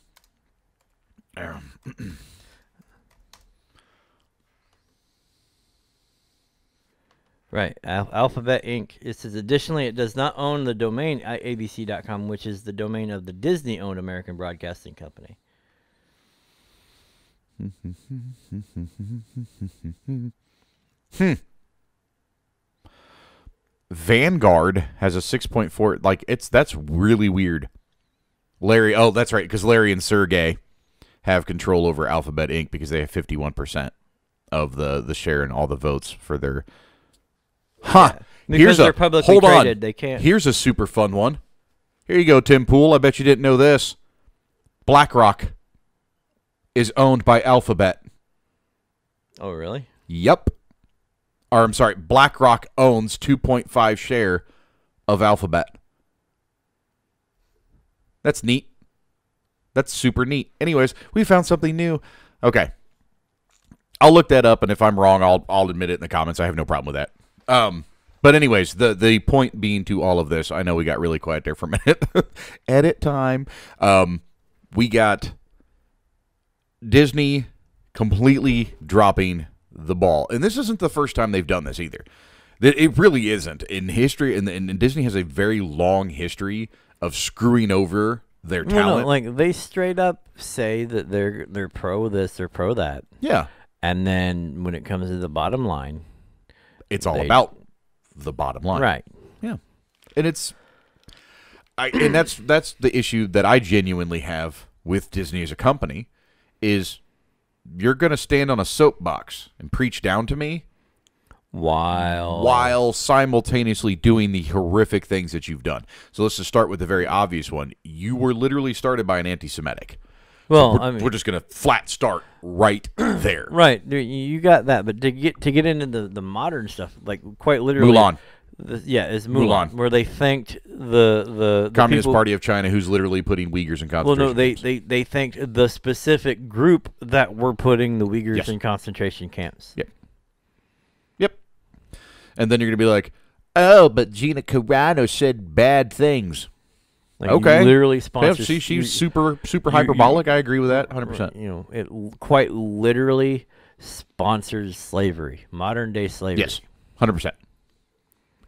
A: Right. Alphabet Inc. It says, additionally, it does not own the domain abc.com, which is the domain of the Disney-owned American Broadcasting Company.
B: Vanguard has a 6.4. Like, that's really weird. Larry, oh, that's right, because Larry and Sergey have control over Alphabet Inc. because they have 51% of the share and all the votes for their... Huh.
A: Yeah, because they're publicly traded, they can't...
B: Here's a super fun one. Here you go, Tim Pool. I bet you didn't know this. BlackRock is owned by Alphabet.
A: Oh, really?
B: Yep. Or, I'm sorry, BlackRock owns 2.5 share of Alphabet. That's neat. That's super neat. Anyways, we found something new. Okay. I'll look that up, and if I'm wrong, I'll admit it in the comments. I have no problem with that. But anyways, the point being to all of this, I know we got really quiet there for a minute. Edit time. We got Disney completely dropping the ball. And this isn't the first time they've done this either. It really isn't. In history, and Disney has a very long history of screwing over their talent.
A: No, like they straight up say that they're pro this, they're pro that.
B: Yeah.
A: And then when it comes to the bottom line,
B: it's all about the bottom line.
A: Right.
B: Yeah. And that's the issue that I genuinely have with Disney as a company is you're going to stand on a soapbox and preach down to me while simultaneously doing the horrific things that you've done. So let's just start with the very obvious one. You were literally started by an anti-Semitic.
A: Well,
B: so we're just going to flat start right there.
A: Right. You got that. But to get into the modern stuff, like quite literally.
B: Mulan.
A: It's Mulan. Where they thanked the
B: Communist
A: people,
B: Party of China, who's literally putting Uyghurs in concentration camps.
A: Well, no, they thanked the specific group that were putting the Uyghurs in concentration camps.
B: Yep. And then you're going to be like, oh, but Gina Carano said bad things.
A: Like,
B: okay.
A: Literally sponsors.
B: Yeah, she's super hyperbolic. I agree with that 100%.
A: You know, it quite literally sponsors slavery, modern day slavery.
B: Yes, 100%.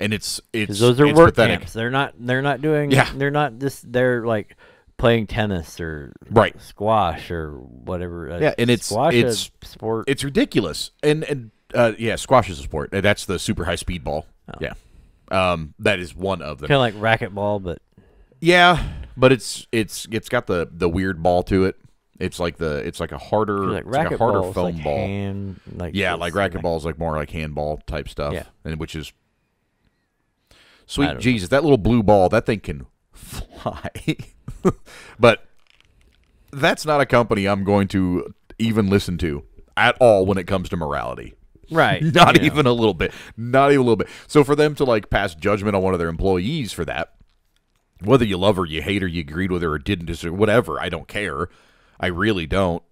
B: And it's
A: those are work
B: pathetic.
A: camps. They're not doing.
B: Yeah.
A: They're not just. They're like playing tennis or squash or whatever.
B: Yeah, and it's
A: sport.
B: It's ridiculous. And yeah, squash is a sport. That's the super high speed ball. Oh. Yeah. That is one of them.
A: Kind of like racquetball, but
B: yeah, but it's got the weird ball to it. It's like a harder foam ball. Like racquetball is like more like handball type stuff.
A: Yeah.
B: And which is sweet Jesus, that little blue ball, that thing can fly. But that's not a company I'm going to even listen to at all when it comes to morality.
A: Right.
B: Not even a little bit. Not even a little bit. So for them to like pass judgment on one of their employees for that, whether you love her, you hate her, you agreed with her or didn't, or whatever, I don't care. I really don't.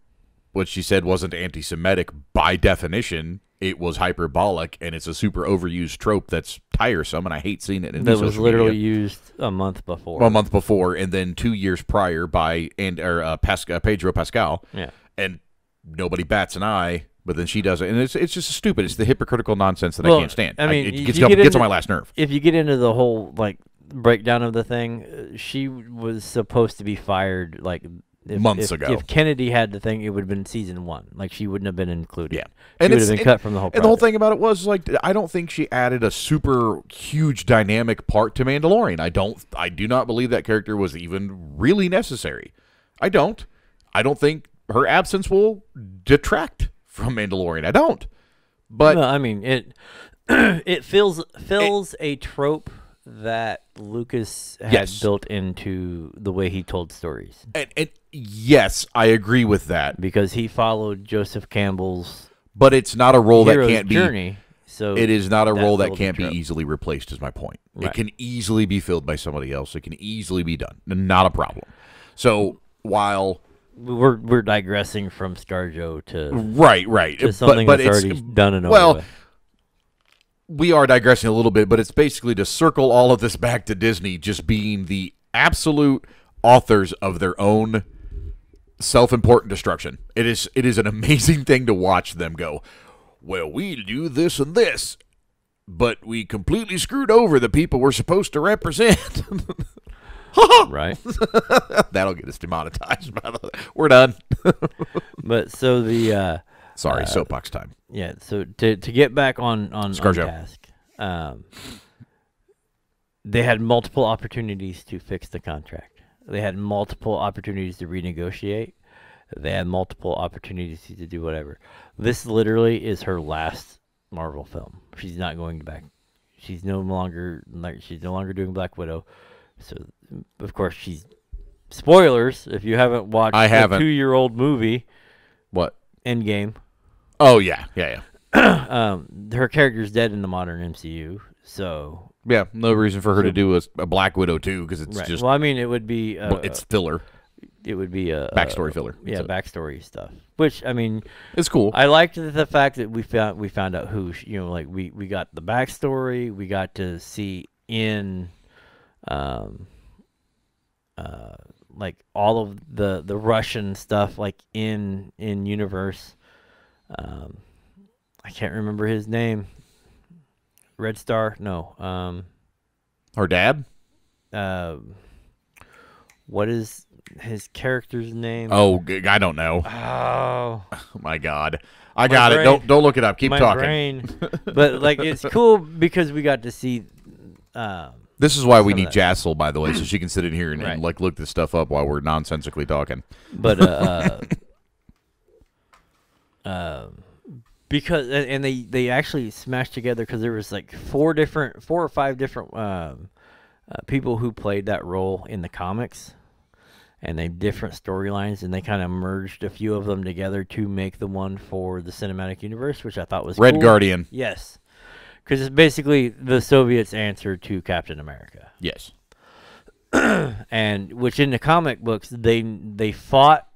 B: What she said wasn't anti-Semitic by definition. It was hyperbolic, and it's a super overused trope that's tiresome, and I hate seeing it in
A: that was literally used a month before.
B: A month before, and then 2 years prior by Pedro Pascal.
A: Yeah.
B: And nobody bats an eye, but then she does it, and it's just stupid. It's the hypocritical nonsense that I can't stand.
A: I mean,
B: it gets on my last nerve.
A: If you get into the whole like breakdown of the thing, she was supposed to be fired like
B: months ago.
A: If Kennedy had the thing, it would have been season 1. Like she wouldn't have been included.
B: Yeah,
A: she would have been cut from the whole project.
B: And the whole thing about it was like, I don't think she added a super huge dynamic part to Mandalorian. I do not believe that character was even really necessary. I don't think her absence will detract from Mandalorian. I don't. But
A: no, I mean it fills a trope that Lucas had built into the way he told stories.
B: And yes, I agree with that.
A: Because he followed Joseph Campbell's
B: But it's not a role that can't
A: journey, so
B: it is not a role that can't be easily replaced, is my point.
A: Right.
B: It can easily be filled by somebody else. It can easily be done. Not a problem. So while
A: we're digressing from ScarJo to
B: to
A: something that's already done and over with.
B: We are digressing a little bit, but it's basically to circle all of this back to Disney just being the absolute authors of their own self-important destruction. It is an amazing thing to watch them go, well, we do this and this, but we completely screwed over the people we're supposed to represent.
A: Right.
B: That'll get us demonetized, by the way. We're done.
A: But so the
B: sorry, soapbox time.
A: Yeah, so to get back on task, they had multiple opportunities to fix the contract. They had multiple opportunities to renegotiate. They had multiple opportunities to do whatever. This literally is her last Marvel film. She's not going back. She's no longer doing Black Widow. So of course spoilers if you haven't watched a 2-year-old movie.
B: What?
A: Endgame.
B: Oh yeah.
A: Her character's dead in the modern MCU, so
B: yeah, no reason for her to do a Black Widow too, because it's just.
A: Well, I mean, it would be.
B: It's filler.
A: It would be a
B: backstory filler.
A: Yeah, backstory stuff. Which I mean,
B: it's cool.
A: I liked the fact that we found out who like we got the backstory. We got to see in, like all of the Russian stuff like in universe. I can't remember his name. Red Star? No.
B: Her dad?
A: What is his character's name?
B: Oh, I don't know.
A: Oh
B: my God. I got it. Don't look it up. Keep talking.
A: Brain. But like it's cool because we got to see
B: this is why we need Jassel, by the way, so she can sit in here and like look this stuff up while we're nonsensically talking.
A: But because and they actually smashed together because there was like 4 or 5 different people who played that role in the comics, and they different storylines, and they kind of merged a few of them together to make the one for the cinematic universe, which I thought was
B: Red
A: cool.
B: Guardian.
A: Yes, because it's basically the Soviets' answer to Captain America.
B: Yes,
A: and which in the comic books they fought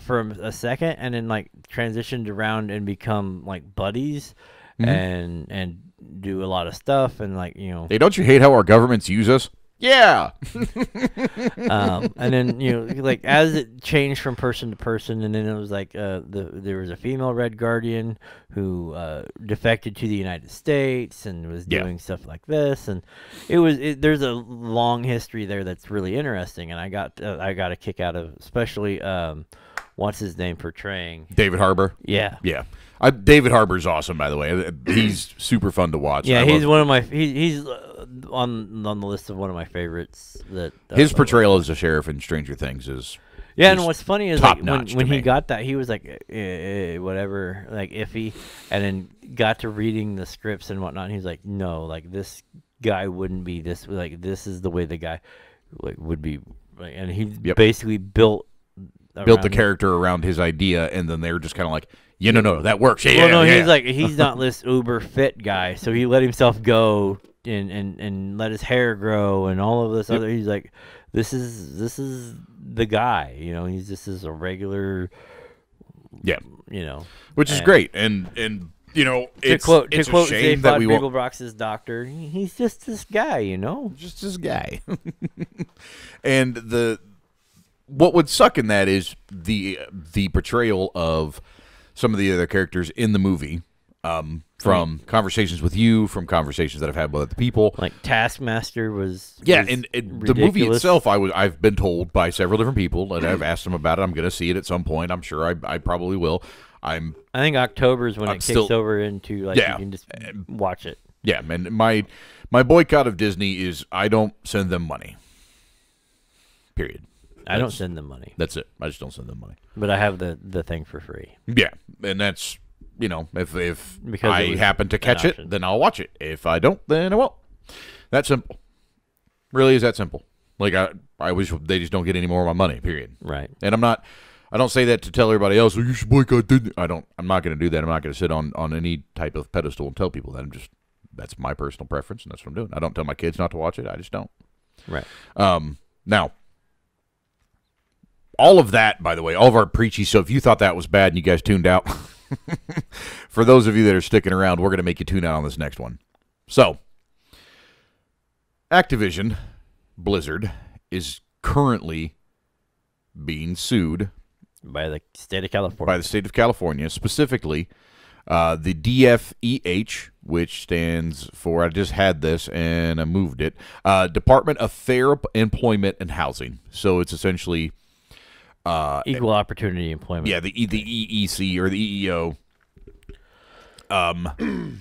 A: for a second and then like transitioned around and become like buddies and do a lot of stuff and like
B: Hey, don't you hate how our governments use us? Yeah.
A: And then like as it changed from person to person, and then it was like there was a female Red Guardian who defected to the United States and was doing stuff like this, and there's a long history there that's really interesting, and I got a kick out of especially what's his name portraying
B: David Harbour.
A: Yeah.
B: David Harbour's awesome, by the way. He's super fun to watch.
A: Yeah, he's one of my he's on the list of one of my favorites. That
B: his portrayal as a sheriff in Stranger Things is
A: and what's funny is like when he got that, he was like whatever, like iffy, and then got to reading the scripts and whatnot, and he's like, no, like this guy wouldn't be this, like this is the way the guy like would be, like, and he basically built
B: the character around his idea, and then they were just kind of like, no, that works.
A: He's like, he's not this uber fit guy, so he let himself go and let his hair grow and all of this other. He's like, this is the guy, he's just as a regular,
B: which is great, and it's
A: to quote
B: a shame that we won't.
A: Brox's doctor, he's just this guy,
B: just this guy, and what would suck in that is the portrayal of some of the other characters in the movie, from conversations with you, from conversations that I've had with other people.
A: Like Taskmaster was
B: and the movie itself, I've been told by several different people, and I've asked them about it. I'm going to see it at some point. I'm sure I probably will. I
A: think October is when it kicks over into like you can just watch it.
B: Yeah, and my boycott of Disney is I don't send them money. Period.
A: I don't send them money.
B: That's it. I just don't send them money.
A: But I have the thing for free.
B: Yeah, and that's if I happen to catch it, then I'll watch it. If I don't, then I won't. That simple. Really is that simple. Like I wish they just don't get any more of my money. Period.
A: Right.
B: And I don't say that to tell everybody else, you should boycott Disney. I'm not going to do that. I'm not going to sit on any type of pedestal and tell people that. That's my personal preference, and that's what I'm doing. I don't tell my kids not to watch it. I just don't.
A: Right.
B: Now, all of that, by the way, all of our preachy, so if you thought that was bad and you guys tuned out, for those of you that are sticking around, we're going to make you tune out on this next one. So, Activision Blizzard is currently being sued
A: by the state of
B: California. Specifically, the DFEH, which stands for, I just had this and I moved it, Department of Fair Employment and Housing. So it's essentially
A: equal opportunity employment.
B: Yeah, the EEC or the EEO.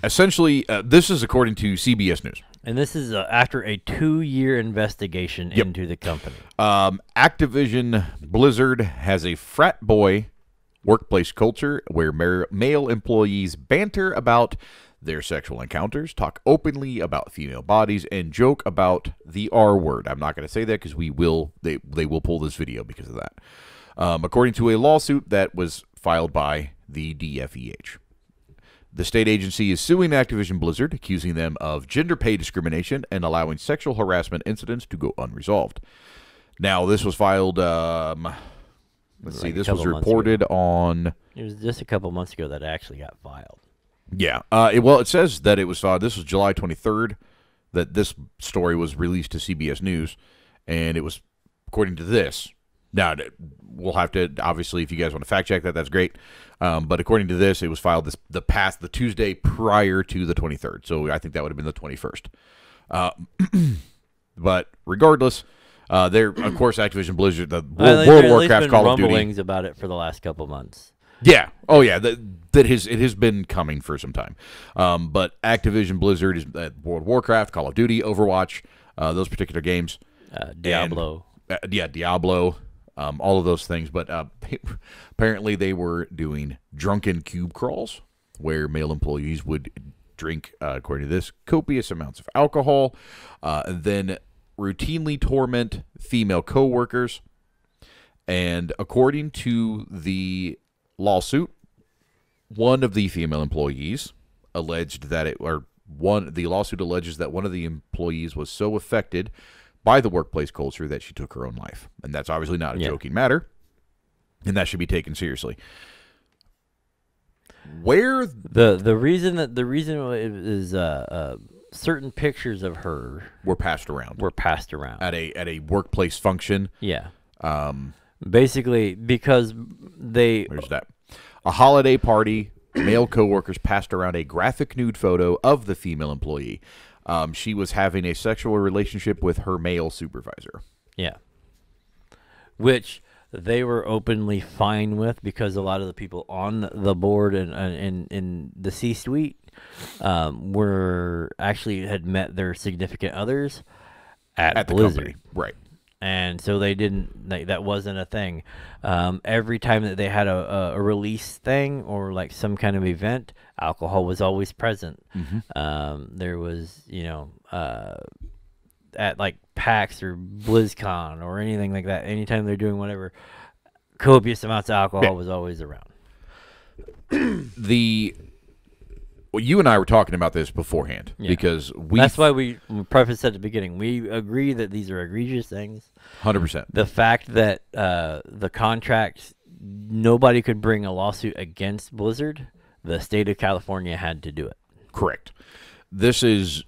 B: Essentially, this is according to CBS News.
A: And this is after a 2-year investigation into the company.
B: Activision Blizzard has a frat boy workplace culture where male employees banter about their sexual encounters, talk openly about female bodies, and joke about the R word. I'm not going to say that because they will pull this video because of that. According to a lawsuit that was filed by the DFEH. The state agency is suing Activision Blizzard, accusing them of gender pay discrimination and allowing sexual harassment incidents to go unresolved. Now, this was filed, this was reported on...
A: It was just a couple months ago that it actually got filed.
B: Yeah. It says that it was filed. This was July 23rd that this story was released to CBS News, and it was, according to this... Now, we'll have to, obviously, if you guys want to fact check that, that's great. But according to this, it was filed the Tuesday prior to the 23rd. So I think that would have been the 21st. But regardless, of course, Activision Blizzard, the World of Warcraft, Call of Duty.
A: Rumblings about it for the last couple months.
B: Yeah. Oh, yeah. It has been coming for some time. But Activision Blizzard is World of Warcraft, Call of Duty, Overwatch, those particular games.
A: Diablo.
B: Diablo. All of those things, but apparently they were doing drunken cube crawls where male employees would drink, according to this, copious amounts of alcohol, then routinely torment female coworkers. And according to the lawsuit, one of the female employees alleged that the lawsuit alleges that one of the employees was so affected by the workplace culture that she took her own life. And that's obviously not a joking matter, and that should be taken seriously. Where
A: the reason it is certain pictures of her
B: were passed around. At a workplace function.
A: Yeah. Basically, because
B: there's that. A holiday party, male coworkers passed around a graphic nude photo of the female employee. She was having a sexual relationship with her male supervisor.
A: Yeah. Which they were openly fine with, because a lot of the people on the board and in the C-suite were actually had met their significant others at Blizzard.
B: The company. Right.
A: And so they didn't, that wasn't a thing. Every time that they had a release thing or like some kind of event, alcohol was always present. There was, at like PAX or BlizzCon or anything like that, anytime they're doing whatever, copious amounts of alcohol was always around.
B: Well, you and I were talking about this beforehand because
A: that's why we prefaced at the beginning. We agree that these are egregious things.
B: 100%.
A: The fact that the contract, nobody could bring a lawsuit against Blizzard, the state of California had to do it.
B: Correct. This is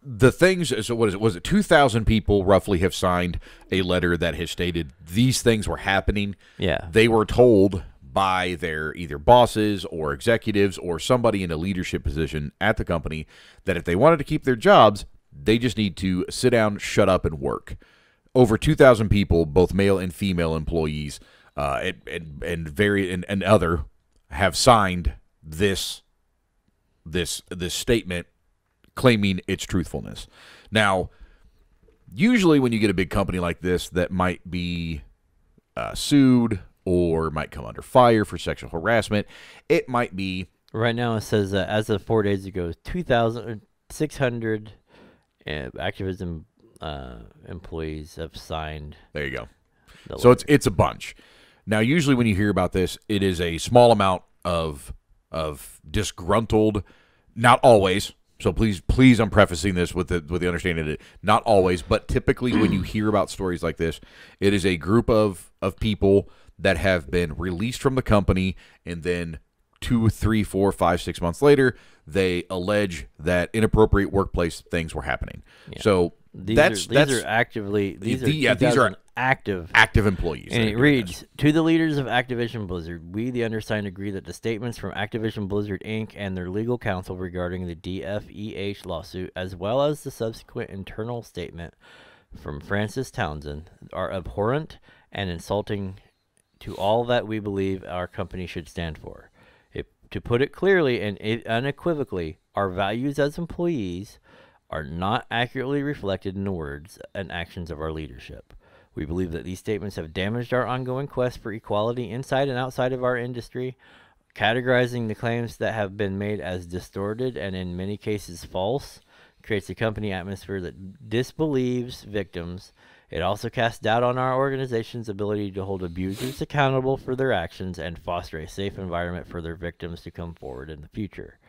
B: the things. So what is it? Was it 2,000 people roughly have signed a letter that has stated these things were happening?
A: Yeah.
B: They were told by their either bosses or executives or somebody in a leadership position at the company that if they wanted to keep their jobs, they just need to sit down, shut up, and work. Over 2,000 people, both male and female employees, and other, have signed this statement claiming its truthfulness. Now, usually when you get a big company like this that might be sued or might come under fire for sexual harassment, it might be...
A: Right now it says as of 4 days ago, 2,600 activism employees have signed.
B: There you go. So it's a bunch. Now, usually when you hear about this, it is a small amount of disgruntled, not always. So please, I'm prefacing this with the understanding that not always, but typically when you hear about stories like this, it is a group of people that have been released from the company, and then 2, 3, 4, 5, 6 months later, they allege that inappropriate workplace things were happening. Yeah. So these are active employees.
A: And it reads, to the leaders of Activision Blizzard, we, the undersigned, agree that the statements from Activision Blizzard, Inc. and their legal counsel regarding the DFEH lawsuit, as well as the subsequent internal statement from Francis Townsend, are abhorrent and insulting to all that we believe our company should stand for. To put it clearly and unequivocally, our values as employees are not accurately reflected in the words and actions of our leadership. We believe that these statements have damaged our ongoing quest for equality inside and outside of our industry, categorizing the claims that have been made as distorted and in many cases false, creates a company atmosphere that disbelieves victims. It also casts doubt on our organization's ability to hold abusers accountable for their actions and foster a safe environment for their victims to come forward in the future.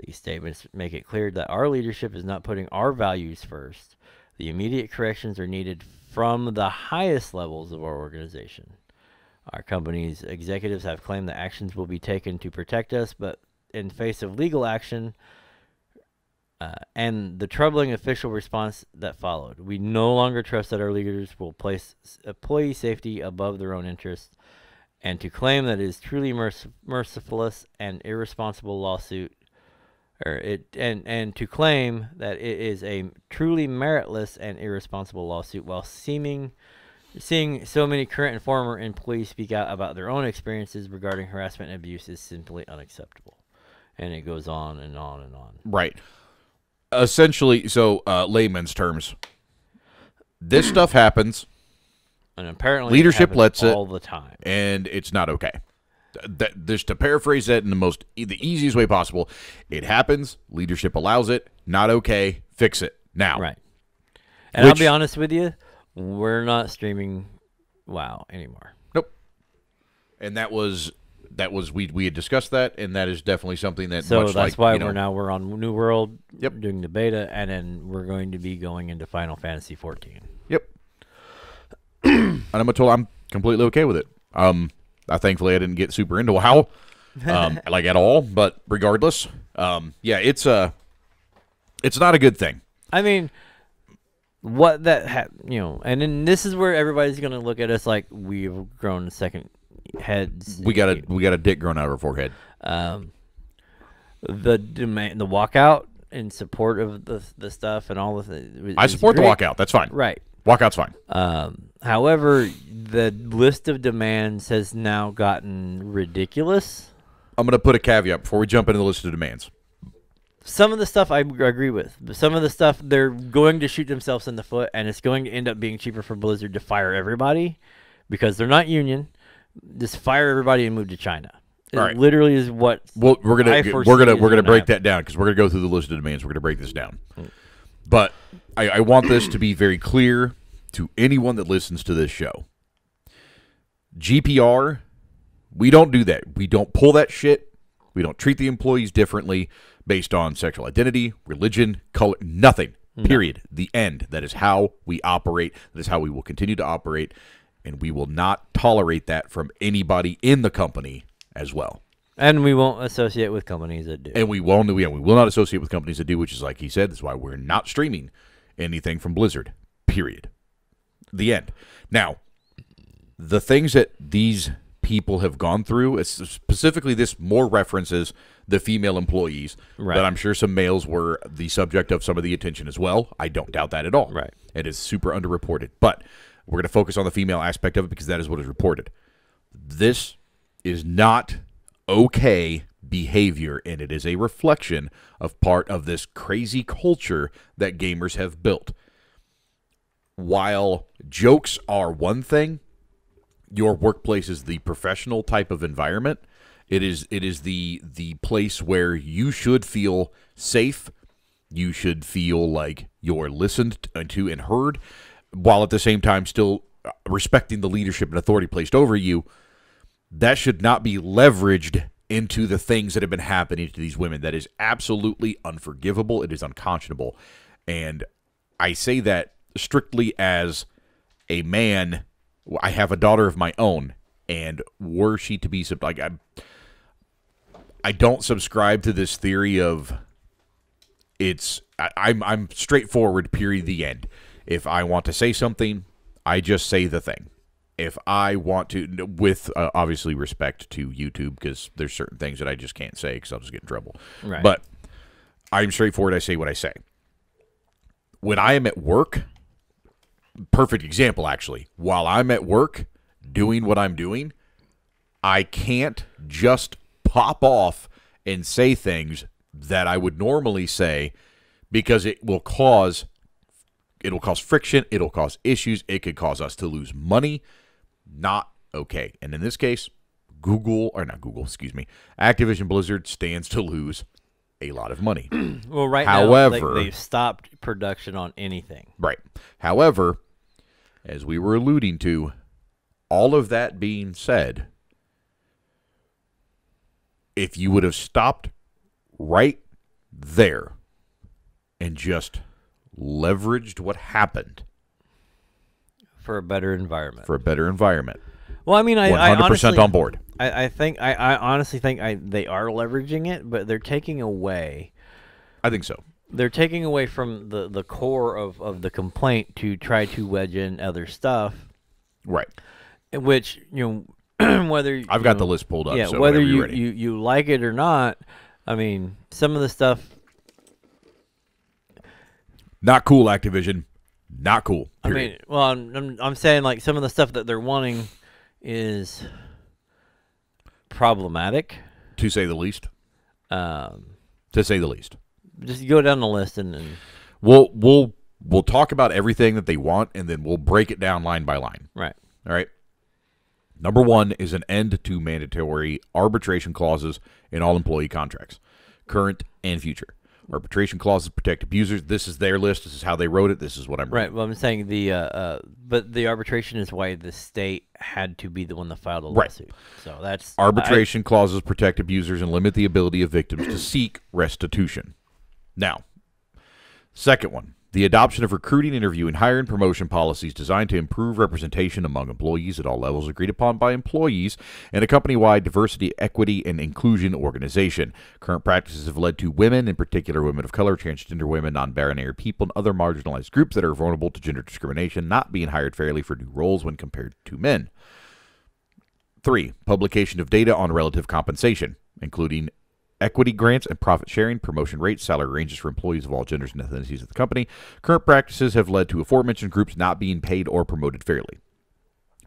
A: These statements make it clear that our leadership is not putting our values first. The immediate corrections are needed from the highest levels of our organization. Our company's executives have claimed that actions will be taken to protect us, but in face of legal action, and the troubling official response that followed, we no longer trust that our leaders will place employee safety above their own interests, and to claim that it is truly merciless and irresponsible lawsuit, and to claim that it is a truly meritless and irresponsible lawsuit, while seeing so many current and former employees speak out about their own experiences regarding harassment and abuse, is simply unacceptable. And it goes on and on and on.
B: Right. Essentially, so layman's terms, this stuff happens,
A: and apparently
B: leadership lets it
A: all the time,
B: and it's not okay. Just to paraphrase that in the easiest way possible, it happens, leadership allows it, not okay, fix it now.
A: Right. And I'll be honest with you, we're not streaming WoW anymore.
B: Nope. And that was we had discussed that, and that is definitely something that.
A: So that's why we're on New World. Yep. Doing the beta, and then we're going to be going into Final Fantasy 14.
B: Yep. And I'm completely okay with it. Thankfully I didn't get super into WoW, like at all. But regardless, yeah, it's It's not a good thing.
A: I mean, what that and then this is where everybody's gonna look at us like we've grown second heads.
B: We got a dick growing out of our forehead.
A: The walkout in support of the stuff and all of it.
B: I support great. The walkout. That's fine.
A: Right.
B: Walkout's fine.
A: However, the list of demands has now gotten ridiculous.
B: I'm going to put a caveat before we jump into the list of demands.
A: Some of the stuff I agree with. But some of the stuff, they're going to shoot themselves in the foot, and it's going to end up being cheaper for Blizzard to fire everybody because they're not union. Just fire everybody and move to China. It literally is what.
B: Well, we're gonna break that down because we're gonna go through the list of demands. We're gonna break this down, but I want this to be very clear to anyone that listens to this show. GPR, we don't do that. We don't pull that shit. We don't treat the employees differently based on sexual identity, religion, color, nothing. Period. The end. That is how we operate. That is how we will continue to operate, and we will not tolerate that from anybody in the company as well.
A: And we won't associate with companies that do.
B: And we will not associate with companies that do, which is like he said, that's why we're not streaming anything from Blizzard. Period. The end. Now, the things that these people have gone through, specifically this more references the female employees, but I'm sure some males were the subject of some of the attention as well. I don't doubt that at all.
A: Right.
B: It is super underreported. But we're going to focus on the female aspect of it because that is what is reported. This is not okay behavior, and it is a reflection of part of this crazy culture that gamers have built. While jokes are one thing, your workplace is the professional type of environment. It is the place where you should feel safe. You should feel like you're listened to and heard, while at the same time still respecting the leadership and authority placed over you. That should not be leveraged into the things that have been happening to these women. That is absolutely unforgivable. It is unconscionable. And I say that strictly as a man. I have a daughter of my own, and were she to be like, I don't subscribe to this theory of I'm straightforward, period, the end. If I want to say something, I just say the thing. If I want to, with obviously respect to YouTube, because there's certain things that I just can't say because I'll just get in trouble.
A: Right.
B: But I'm straightforward. I say what I say. When I am at work, perfect example, actually. While I'm at work doing what I'm doing, I can't just pop off and say things that I would normally say because it will cause friction. It'll cause issues. It could cause us to lose money. Not okay. And in this case, Activision Blizzard stands to lose a lot of money.
A: Well, now they've stopped production on anything.
B: Right. However, as we were alluding to, all of that being said, if you would have stopped right there and just leveraged what happened
A: for a better environment.
B: Well, I mean, I 100%
A: honestly,
B: on board.
A: I honestly think they are leveraging it, but they're taking away.
B: I think so.
A: They're taking away from the core of the complaint to try to wedge in other stuff.
B: Right.
A: Which, whether
B: I've got the list pulled up.
A: Yeah,
B: so
A: whether
B: you
A: like it or not, I mean, some of the stuff.
B: Not cool, Activision. Not cool. Period.
A: I mean, well, I'm saying like some of the stuff that they're wanting is problematic,
B: to say the least.
A: Just go down the list and
B: we'll talk about everything that they want, and then we'll break it down line by line.
A: Right.
B: All right. Number one is an end to mandatory arbitration clauses in all employee contracts, current and future. Arbitration clauses protect abusers. This is their list. This is how they wrote it. This is what I'm reading.
A: Right. Well, I'm saying but the arbitration is why the state had to be the one that filed a lawsuit. Right. So that's
B: arbitration clauses protect abusers and limit the ability of victims to seek restitution. Now, second one, The adoption of recruiting, interview, and hiring promotion policies designed to improve representation among employees at all levels agreed upon by employees and a company-wide diversity, equity, and inclusion organization. Current practices have led to women, in particular women of color, transgender women, non-binary people, and other marginalized groups that are vulnerable to gender discrimination, not being hired fairly for new roles when compared to men. 3. Publication of data on relative compensation, including equity grants and profit sharing, promotion rates, salary ranges for employees of all genders and ethnicities of the company. Current practices have led to aforementioned groups not being paid or promoted fairly.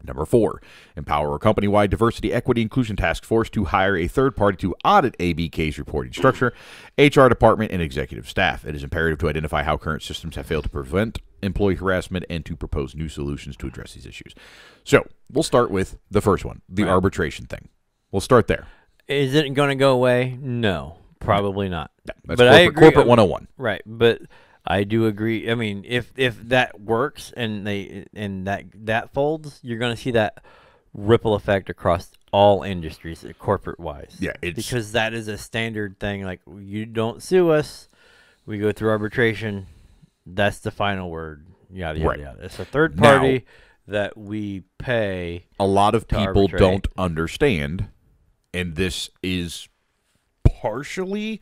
B: Number 4, empower a company-wide diversity, equity, inclusion task force to hire a third party to audit ABK's reporting structure, HR department, and executive staff. It is imperative to identify how current systems have failed to prevent employee harassment and to propose new solutions to address these issues. So we'll start with the first one, the arbitration thing. We'll start there.
A: Is it going to go away? No, probably not.
B: No, that's
A: but I agree.
B: Corporate 101.
A: Right, but I do agree. I mean, if that works and that folds, you're going to see that ripple effect across all industries, corporate wise.
B: Yeah,
A: because that is a standard thing. Like, you don't sue us, we go through arbitration. That's the final word. Yada yada yada. It's a third party that we pay.
B: A lot of people
A: arbitrate.
B: don't understand. And this is partially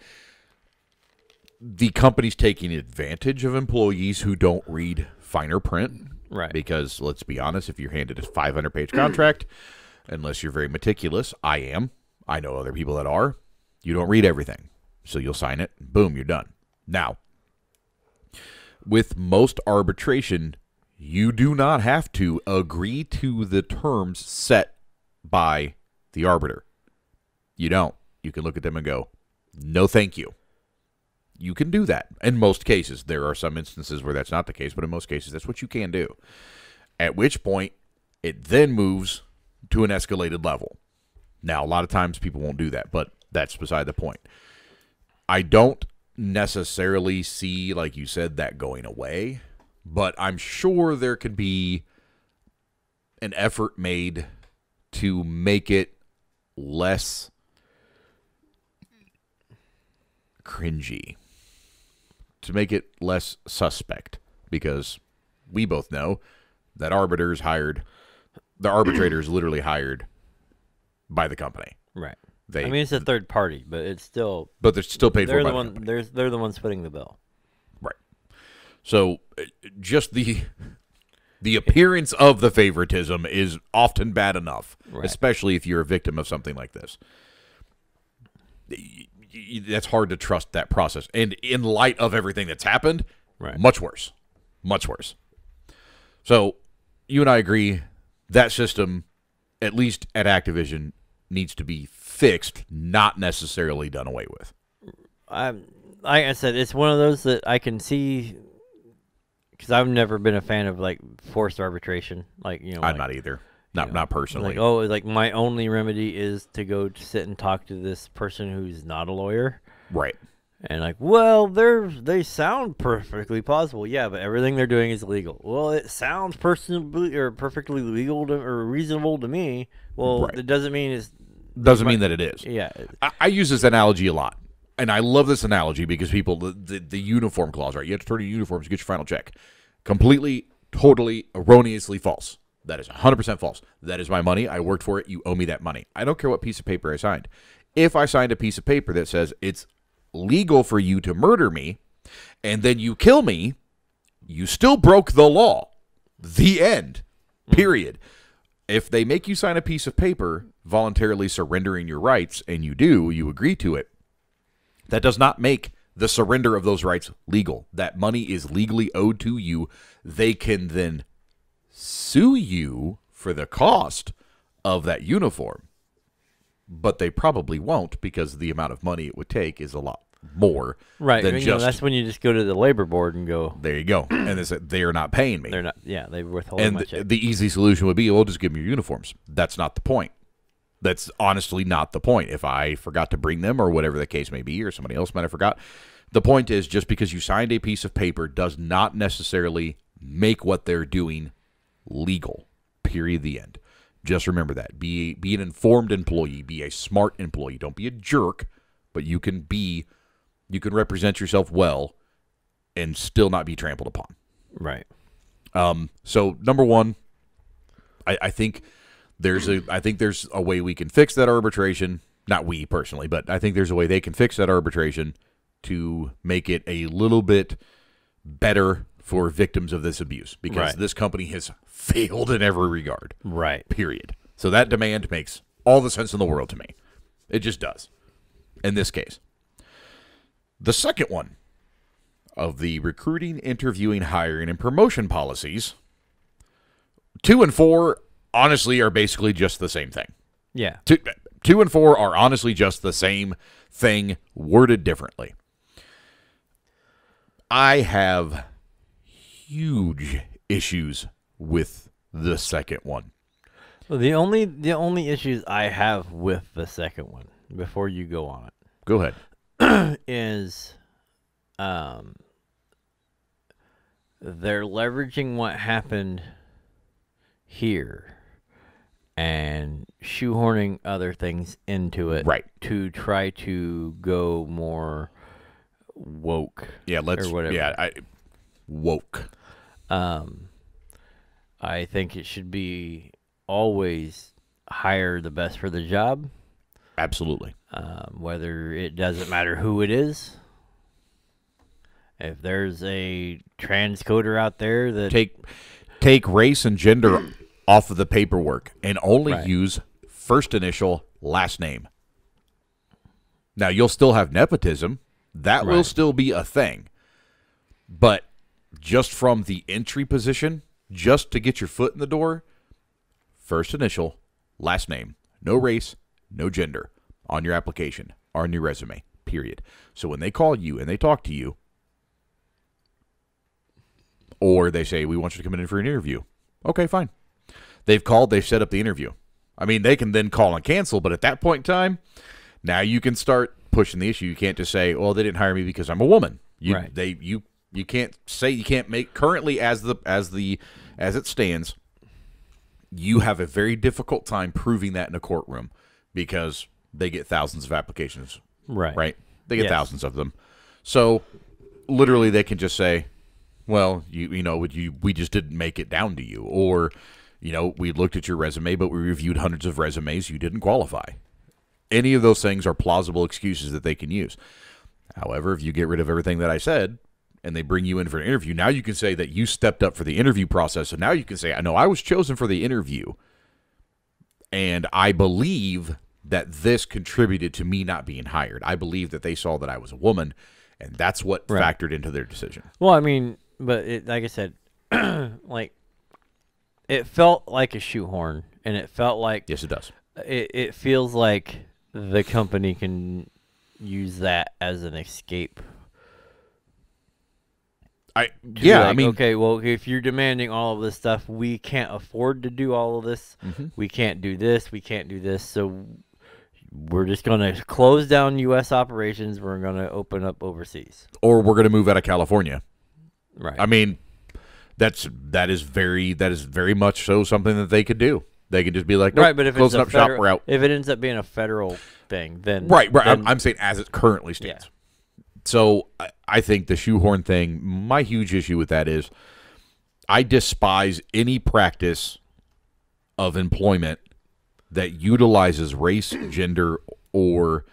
B: the companies taking advantage of employees who don't read finer print.
A: Right.
B: Because, let's be honest, if you're handed a 500-page contract, unless you're very meticulous, I am. I know other people that are. You don't read everything. So you'll sign it. Boom, you're done. Now, with most arbitration, you do not have to agree to the terms set by the arbiter. You don't. You can look at them and go, no, thank you. You can do that. In most cases, there are some instances where that's not the case, but in most cases, that's what you can do. At which point, it then moves to an escalated level. Now, a lot of times people won't do that, but that's beside the point. I don't necessarily see, like you said, that going away, but I'm sure there could be an effort made to make it less cringy, to make it less suspect, because we both know that the arbitrator is literally hired by the company.
A: Right. I mean, it's a third party, but it's still.
B: But they're still paid for by the company.
A: They're the ones footing the bill.
B: Right. So, just the appearance of the favoritism is often bad enough, especially if you're a victim of something like this. That's hard to trust that process. And in light of everything that's happened, much worse. Much worse. So, you and I agree that system, at least at Activision, needs to be fixed, not necessarily done away with.
A: Like I said, it's one of those that I can see, because I've never been a fan of, like, forced arbitration. Like,
B: I'm not either. Not personally.
A: Like, my only remedy is to go sit and talk to this person who's not a lawyer.
B: Right.
A: And they sound perfectly plausible. Yeah, but everything they're doing is illegal. Well, it sounds perfectly legal or reasonable to me. Well, it doesn't mean mean
B: that it is.
A: Yeah.
B: I use this analogy a lot. And I love this analogy because people, the uniform clause, right? You have to turn in uniforms to get your final check. Completely, totally, erroneously false. That is 100% false. That is my money. I worked for it. You owe me that money. I don't care what piece of paper I signed. If I signed a piece of paper that says it's legal for you to murder me, and then you kill me, you still broke the law. The end. Period. If they make you sign a piece of paper voluntarily surrendering your rights, and you agree to it, that does not make the surrender of those rights legal. That money is legally owed to you. They can then sue you for the cost of that uniform, but they probably won't, because the amount of money it would take is a lot more.
A: Right. That's when you just go to the labor board and go,
B: there you go. And they are not paying me.
A: They're not. Yeah, they withhold my check.
B: The easy solution would be, well, just give me your uniforms. That's not the point. That's honestly not the point. If I forgot to bring them or whatever the case may be, or somebody else might have forgot, the point is, just because you signed a piece of paper does not necessarily make what they're doing legal. Period. The end. Just remember that. Be an informed employee. Be a smart employee. Don't be a jerk, but you can represent yourself well and still not be trampled upon.
A: Right.
B: So number one, I think there's a way we can fix that arbitration. Not we personally, but I think there's a way they can fix that arbitration to make it a little bit better for victims of this abuse, because this company has failed in every regard.
A: Right.
B: Period. So that demand makes all the sense in the world to me. It just does. In this case. The second one of the recruiting, interviewing, hiring, and promotion policies, 2 and 4 honestly are basically just the same thing.
A: Yeah.
B: 2 and 4 are honestly just the same thing, worded differently. I have huge issues with the second one.
A: Well, the only issues I have with the second one, before you go on it,
B: go ahead,
A: is they're leveraging what happened here and shoehorning other things into it,
B: right,
A: to try to go more woke.
B: Yeah,
A: or whatever.
B: Yeah, woke.
A: I think it should be always hire the best for the job.
B: Absolutely.
A: Whether it doesn't matter who it is. If there's a transcoder out there that
B: take race and gender off of the paperwork and only use first initial, last name. Now, you'll still have nepotism. That will still be a thing. But just from the entry position, just to get your foot in the door, first initial, last name, no race, no gender on your application, on your resume, period. So when they call you and they talk to you, or they say, we want you to come in for an interview. Okay, fine. They've called, they've set up the interview. I mean, they can then call and cancel, but at that point in time, now you can start pushing the issue. You can't just say, well, they didn't hire me because I'm a woman. You can't say, you can't make, currently as it stands, you have a very difficult time proving that in a courtroom because they get thousands of applications. Right? They get thousands of them. So literally they can just say, well, we just didn't make it down to you. Or, we looked at your resume, but we reviewed hundreds of resumes. You didn't qualify. Any of those things are plausible excuses that they can use. However, if you get rid of everything that I said and they bring you in for an interview, now you can say that you stepped up for the interview process. So now you can say, I know I was chosen for the interview, and I believe that this contributed to me not being hired. I believe that they saw that I was a woman, and that's what factored into their decision.
A: Well, I mean, but like I said, it felt like a shoehorn, and it felt like...
B: Yes, it does.
A: It feels like the company can use that as an escape. Okay, well, if you're demanding all of this stuff, we can't afford to do all of this. Mm-hmm. We can't do this. We can't do this. So we're just going to close down U.S. operations. We're going to open up overseas.
B: Or we're going to move out of California.
A: Right.
B: I mean, that is very much so something that they could do. They could just be like, nope,
A: but if
B: closing up shop, we're out.
A: If it ends up being a federal thing, then...
B: Right.
A: Then,
B: I'm saying as it currently stands. Yeah. So I think the shoehorn thing, my huge issue with that is I despise any practice of employment that utilizes race, gender, or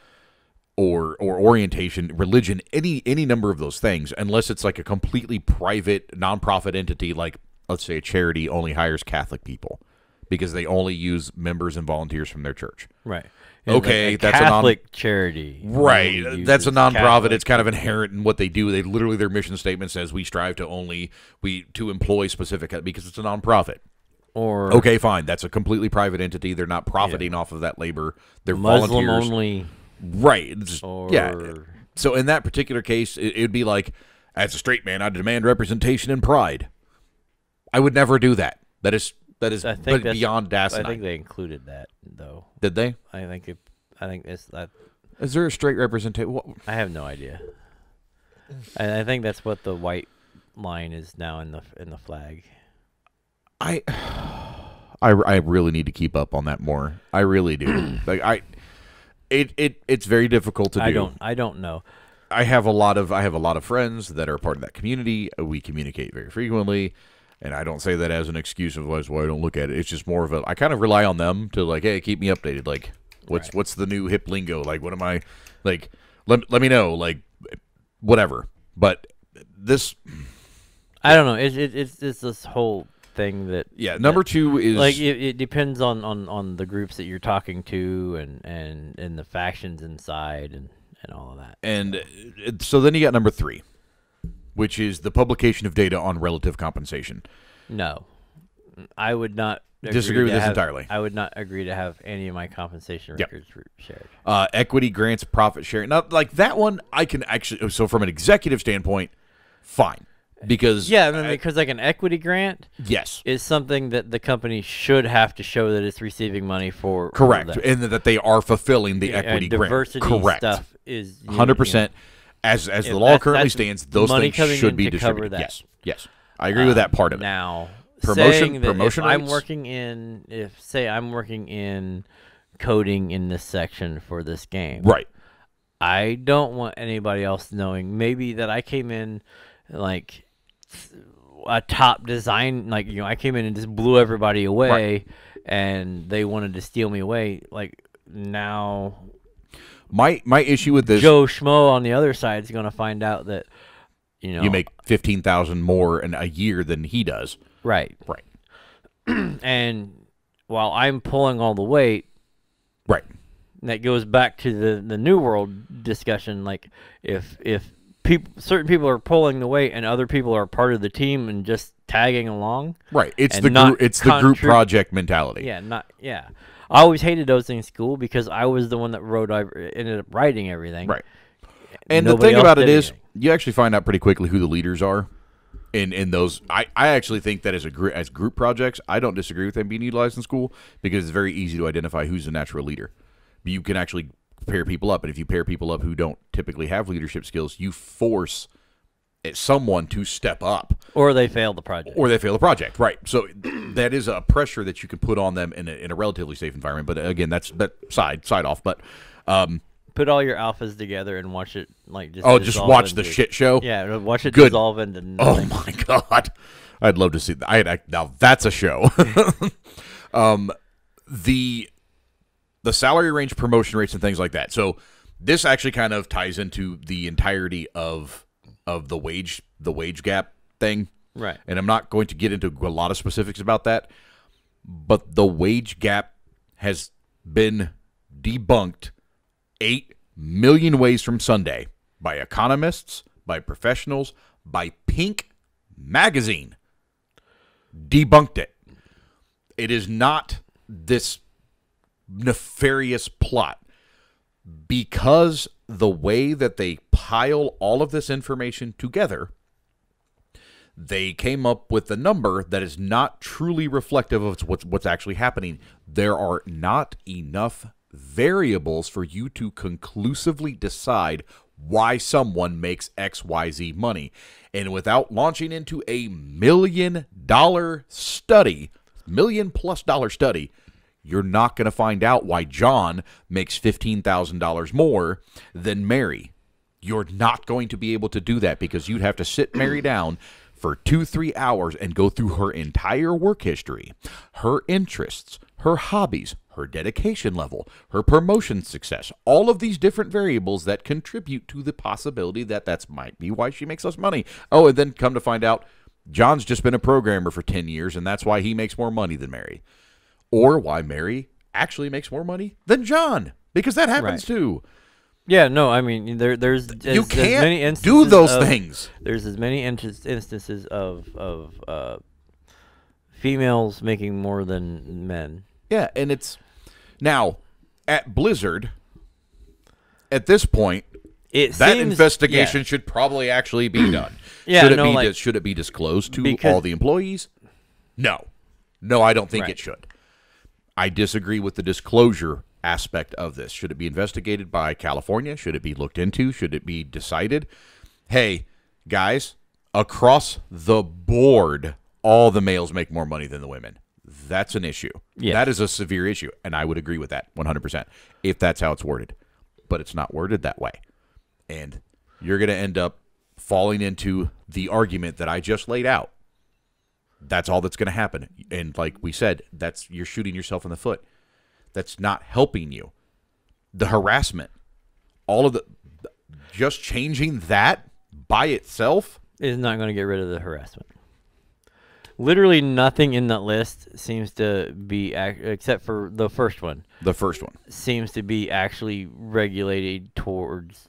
B: orientation, religion, any number of those things, unless it's like a completely private, nonprofit entity, like, let's say, a charity only hires Catholic people because they only use members and volunteers from their church.
A: Right.
B: Okay,
A: like
B: that's
A: Catholic charity.
B: Right. That's a nonprofit. Catholic. It's kind of inherent in what they do. They literally, their mission statement says we strive to employ specific, because it's a nonprofit.
A: Or
B: okay, fine. That's a completely private entity. They're not profiting off of that labor. They're
A: Muslim
B: volunteers.
A: Only.
B: Right. So in that particular case, it'd be like, as a straight man, I demand representation and pride. I would never do that. That is beyond asinine.
A: I think they included that, though.
B: Did they?
A: I think it's that.
B: Is there a straight representation?
A: I have no idea. I think that's what the white line is now in the flag.
B: I really need to keep up on that more. I really do. It's very difficult to do.
A: I don't know.
B: I have a lot of friends that are part of that community. We communicate very frequently, and I don't say that as an excuse of why I don't look at it. It's just more of a I kind of rely on them to like, hey, keep me updated. Like, what's the new hip lingo? Like, what am I like? Let me know. Like, whatever. But this,
A: I don't know. It's this whole thing that
B: number 2 is
A: like it depends on the groups that you're talking to and the factions inside and all of that.
B: And so then you got number 3, which is the publication of data on relative compensation.
A: No, I would not
B: disagree with this entirely.
A: I would not agree to have any of my compensation records shared.
B: Equity grants, profit sharing. Now, like that one, I can actually. So from an executive standpoint, fine. Because
A: because like an equity grant,
B: yes,
A: is something that the company should have to show that it's receiving money for.
B: Correct, and that they are fulfilling the equity grant.
A: Diversity
B: correct
A: stuff is
B: 100%. As the law currently stands, those things should be distributed. Yes, I agree with that part of it.
A: Now,
B: promotion
A: if I'm
B: rates?
A: working in coding in this section for this game,
B: right?
A: I don't want anybody else knowing maybe that I came in like a top design, like, you know, I came in and just blew everybody away,
B: right.
A: And they wanted to steal me away. Like, now
B: my issue with this,
A: Joe Schmo on the other side is going to find out that, you know,
B: you make $15,000 more in a year than he does.
A: Right. And while I'm pulling all the weight,
B: right.
A: That goes back to the New World discussion. Like, if certain people are pulling the weight and other people are part of the team and just tagging along.
B: Right. It's the group project mentality.
A: Yeah. I always hated those in school because I was the one that ended up writing everything.
B: Right. And the thing about it is, you actually find out pretty quickly who the leaders are in those. I actually think that as group projects, I don't disagree with them being utilized in school because it's very easy to identify who's the natural leader. You can actually pair people up, and if you pair people up who don't typically have leadership skills, you force someone to step up,
A: or they fail the project.
B: Right. So that is a pressure that you can put on them in a relatively safe environment. But again, that's side off. But
A: put all your alphas together and watch it
B: just watch the shit show.
A: Yeah, watch it dissolve into nothing.
B: Oh my god, I'd love to see that. Now that's a show. The salary range, promotion rates, and things like that. So this actually kind of ties into the entirety of the wage gap thing.
A: Right.
B: And I'm not going to get into a lot of specifics about that, but the wage gap has been debunked 8 million ways from Sunday by economists, by professionals, by Pink Magazine. Debunked it. It is not this nefarious plot, because the way that they pile all of this information together, they came up with a number that is not truly reflective of what's actually happening. There are not enough variables for you to conclusively decide why someone makes XYZ money. And without launching into a $1 million study, $1 million+ study, you're not going to find out why John makes $15,000 more than Mary. You're not going to be able to do that because you'd have to sit Mary down for 2-3 hours and go through her entire work history, her interests, her hobbies, her dedication level, her promotion success, all of these different variables that contribute to the possibility that might be why she makes less money. Oh, and then come to find out, John's just been a programmer for 10 years, and that's why he makes more money than Mary. Or why Mary actually makes more money than John, because that happens too.
A: Yeah, no, I mean, there's
B: you can't
A: many instances
B: do those things.
A: There's as many instances of females making more than men.
B: Yeah, and it's now at Blizzard. At this point, that investigation should probably actually be done. Should it be disclosed to all the employees? No, I don't think it should. I disagree with the disclosure aspect of this. Should it be investigated by California? Should it be looked into? Should it be decided? Hey, guys, across the board, all the males make more money than the women. That's an issue. Yes. That is a severe issue, and I would agree with that 100% if that's how it's worded. But it's not worded that way. And you're going to end up falling into the argument that I just laid out. That's all that's going to happen. And like we said, you're shooting yourself in the foot. That's not helping you. The harassment, all of just changing that by itself
A: is not going to get rid of the harassment. Literally nothing in that list seems to be, except for the first one.
B: The first one
A: seems to be actually regulated towards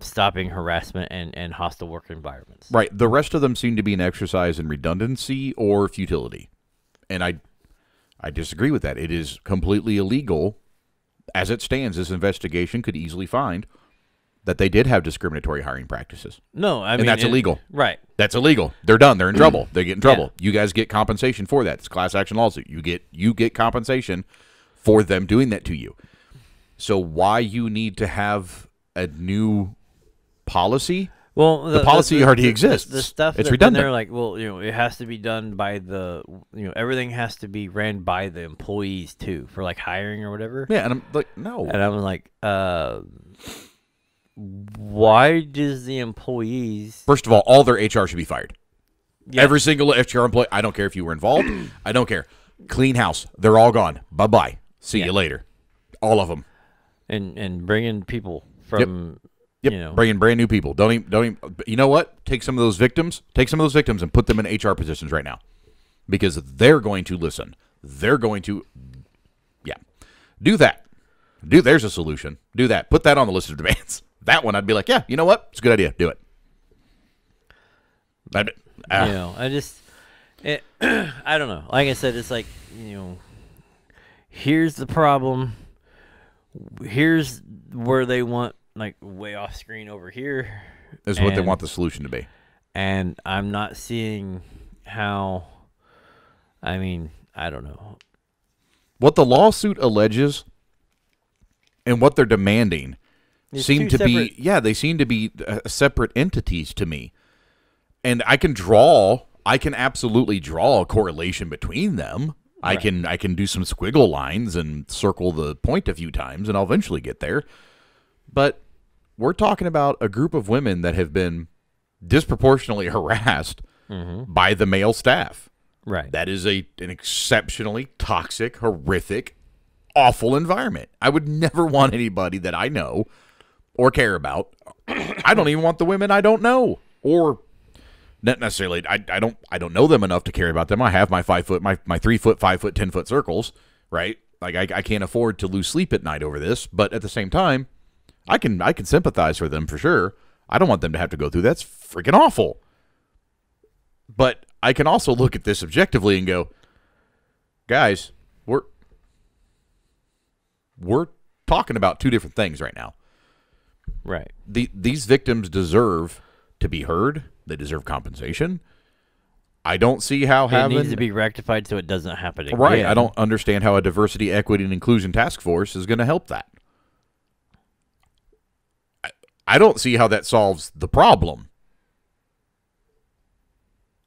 A: stopping harassment and hostile work environments.
B: Right. The rest of them seem to be an exercise in redundancy or futility. And I disagree with that. It is completely illegal. As it stands, this investigation could easily find that they did have discriminatory hiring practices.
A: No, I mean...
B: And that's illegal.
A: Right.
B: That's illegal. They're done. They're in trouble. They get in trouble. Yeah. You guys get compensation for that. It's a class action lawsuit. You get compensation for them doing that to you. So why you need to have a new policy?
A: Well,
B: the policy already exists.
A: The stuff
B: it's redundant.
A: They're like, well, it has to be done by everything has to be ran by the employees too for like hiring or whatever.
B: Yeah, and I'm like, no.
A: And I'm like, why does the employees?
B: First of all their HR should be fired.
A: Yeah.
B: Every single HR employee. I don't care if you were involved. I don't care. Clean house. They're all gone. Bye-bye. See you later. All of them.
A: And bring in people from...
B: Yep, bringing brand new people. Don't even. You know what? Take some of those victims. Take some of those victims and put them in HR positions right now, because they're going to listen. They're going to, do that. There's a solution. Do that. Put that on the list of demands. That one, I'd be like, yeah, you know what? It's a good idea. Do it.
A: I don't know. Like I said, it's like, here's the problem. Here's where they want. Like way off screen over here
B: is what they want the solution to be,
A: and I'm not seeing how. I mean, I don't know
B: what the lawsuit alleges and what they're demanding seem to be. Yeah, they seem to be separate entities to me, and I can absolutely draw a correlation between them. Right. I can do some squiggle lines and circle the point a few times, and I'll eventually get there. But we're talking about a group of women that have been disproportionately harassed by the male staff.
A: Right.
B: That is an exceptionally toxic, horrific, awful environment. I would never want anybody that I know or care about. I don't even want the women I don't know, or not necessarily. I don't know them enough to care about them. I have my 5 foot, my 3 foot, 5 foot, 10 foot circles. Right. Like I can't afford to lose sleep at night over this, but at the same time, I can sympathize for them for sure. I don't want them to have to go through that. That's freaking awful. But I can also look at this objectively and go, guys, we're talking about two different things right now.
A: Right.
B: These victims deserve to be heard. They deserve compensation. I don't see how
A: it needs to be rectified so it doesn't happen again.
B: Right. I don't understand how a diversity, equity, and inclusion task force is going to help that. I don't see how that solves the problem.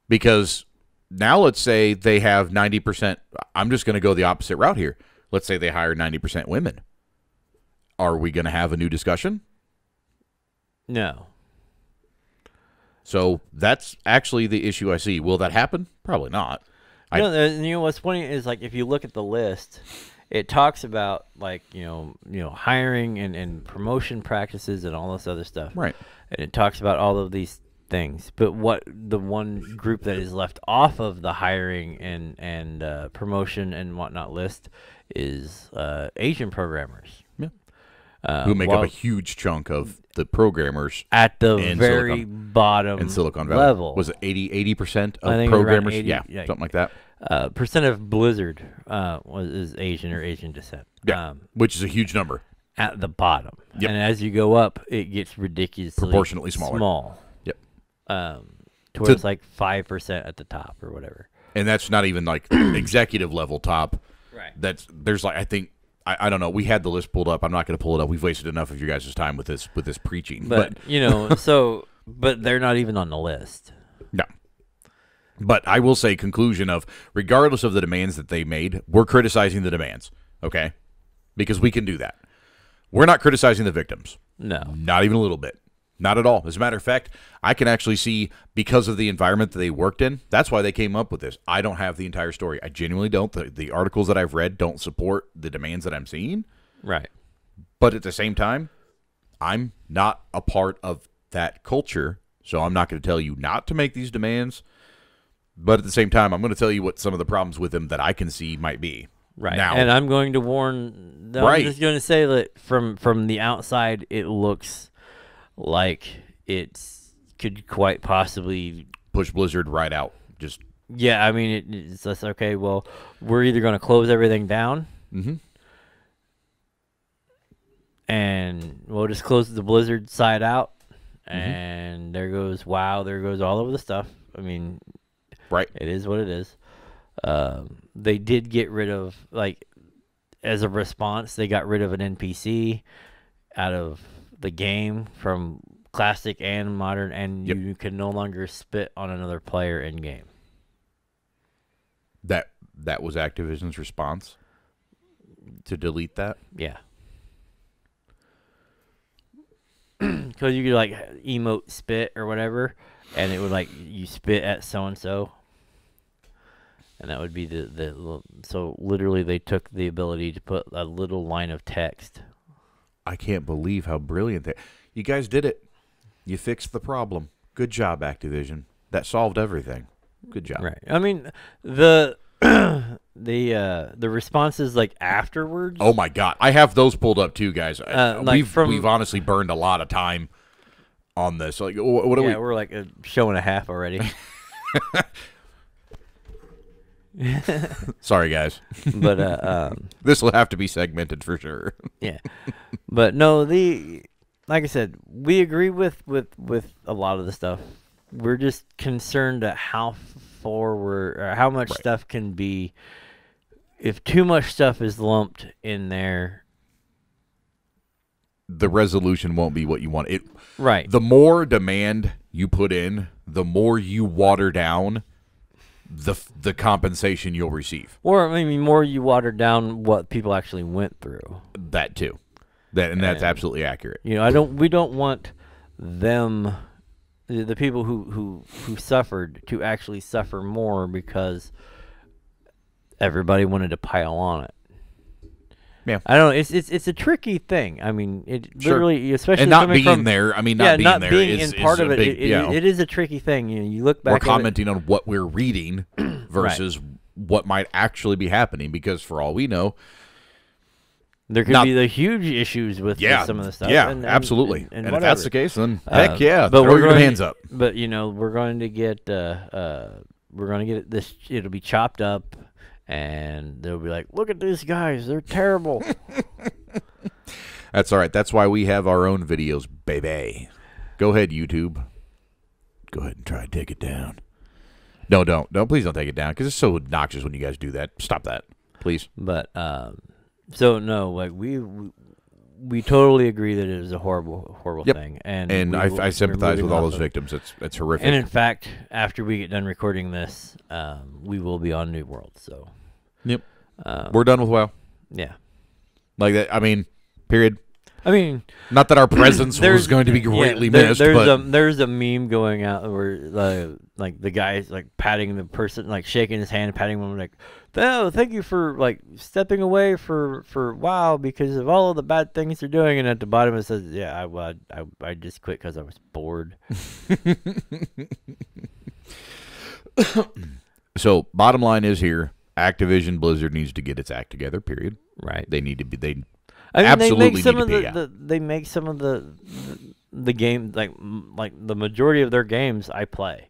B: Because now let's say they have 90%. I'm just going to go the opposite route here. Let's say they hire 90% women. Are we going to have a new discussion?
A: No.
B: So that's actually the issue I see. Will that happen? Probably not.
A: What's funny is, like, if you look at the list, it talks about, like, hiring and promotion practices and all this other stuff.
B: Right.
A: And it talks about all of these things. But what the one group that is left off of the hiring and promotion and whatnot list is Asian programmers.
B: Yeah. Who make up a huge chunk of the programmers
A: at the very bottom
B: in Silicon Valley
A: level.
B: Was it 80% of programmers? 80, yeah, something like that.
A: Percent of Blizzard is Asian or Asian descent.
B: Yeah, which is a huge number.
A: At the bottom.
B: Yep.
A: And as you go up, it gets ridiculously
B: proportionately smaller.
A: Small.
B: Yep.
A: To where it's like 5% at the top or whatever.
B: And that's not even like executive level top.
A: Right.
B: There's like, I think, I don't know. We had the list pulled up. I'm not going to pull it up. We've wasted enough of your guys' time with this preaching.
A: But but they're not even on the list.
B: No. But I will say, conclusion of, regardless of the demands that they made, we're criticizing the demands, okay? Because we can do that. We're not criticizing the victims.
A: No.
B: Not even a little bit. Not at all. As a matter of fact, I can actually see, because of the environment that they worked in, that's why they came up with this. I don't have the entire story. I genuinely don't. The articles that I've read don't support the demands that I'm seeing.
A: Right.
B: But at the same time, I'm not a part of that culture, so I'm not going to tell you not to make these demands. But at the same time, I'm going to tell you what some of the problems with them that I can see might be.
A: Right.
B: Now,
A: and I'm going to warn. I'm just going to say that from the outside, it looks like it could quite possibly
B: push Blizzard right out. Just
A: I mean, it's just, okay, well, we're either going to close everything down, and we'll just close the Blizzard side out, and there goes WoW, there goes all of the stuff. I mean,
B: right.
A: It is what it is. They did get rid of, like, as a response, they got rid of an NPC out of the game from classic and modern, and you can no longer spit on another player in game.
B: That was Activision's response to delete that?
A: Yeah. Because you could, like, emote spit or whatever, and it would, like, you spit at so-and-so. And that would be so literally they took the ability to put a little line of text.
B: I can't believe how brilliant that. You guys did it. You fixed the problem. Good job, Activision. That solved everything. Good job.
A: Right. I mean, the responses, like, afterwards.
B: Oh my God, I have those pulled up too, guys.
A: Like
B: we've honestly burned a lot of time on this. Like, what are we?
A: We're like a show and a half already.
B: Sorry, guys.
A: But
B: this will have to be segmented for sure.
A: Yeah. But no, like I said, we agree with a lot of the stuff. We're just concerned at how forward or how much stuff can be. If too much stuff is lumped in there,
B: the resolution won't be what you want.
A: Right.
B: The more demand you put in, the more you water down the compensation you'll receive.
A: Or I mean, more you water down what people actually went through.
B: That too. That's absolutely accurate.
A: You know, we don't want them, the people who suffered, to actually suffer more because everybody wanted to pile on it.
B: Yeah,
A: I don't know. It's a tricky thing. I mean, it literally, especially
B: and not
A: coming
B: being
A: from,
B: there. I mean, not being there
A: is part of it.
B: Big,
A: It is a tricky thing. You know, you look back.
B: We're commenting on what we're reading versus what might actually be happening, because for all we know,
A: there could be the huge issues with some of the stuff.
B: Yeah, absolutely. And if that's the case, then heck
A: but
B: throw your hands up.
A: But you know, we're going to get this. It'll be chopped up. And they'll be like, look at these guys. They're terrible.
B: That's all right. That's why we have our own videos, baby. Go ahead, YouTube. Go ahead and try to take it down. No, don't. No, please don't take it down, because it's so obnoxious when you guys do that. Stop that, please.
A: But, so, no, like, we totally agree that it is a horrible thing. And
B: I sympathize with all those victims. It's horrific.
A: And in fact, after we get done recording this, we will be on New World. So,
B: yep, we're done with WoW.
A: Yeah,
B: like that. I mean, period.
A: I mean,
B: not that our presence was going to be greatly missed.
A: There's a meme going out where like the guy's like patting the person, like shaking his hand, patting him, like, "Oh, thank you for like stepping away for WoW because of all of the bad things they're doing." And at the bottom it says, "Yeah, I just quit because I was bored."
B: So bottom line is here: Activision Blizzard needs to get its act together. Period.
A: Right.
B: They need to be.
A: Absolutely they make some of the game, like the majority of their games I play.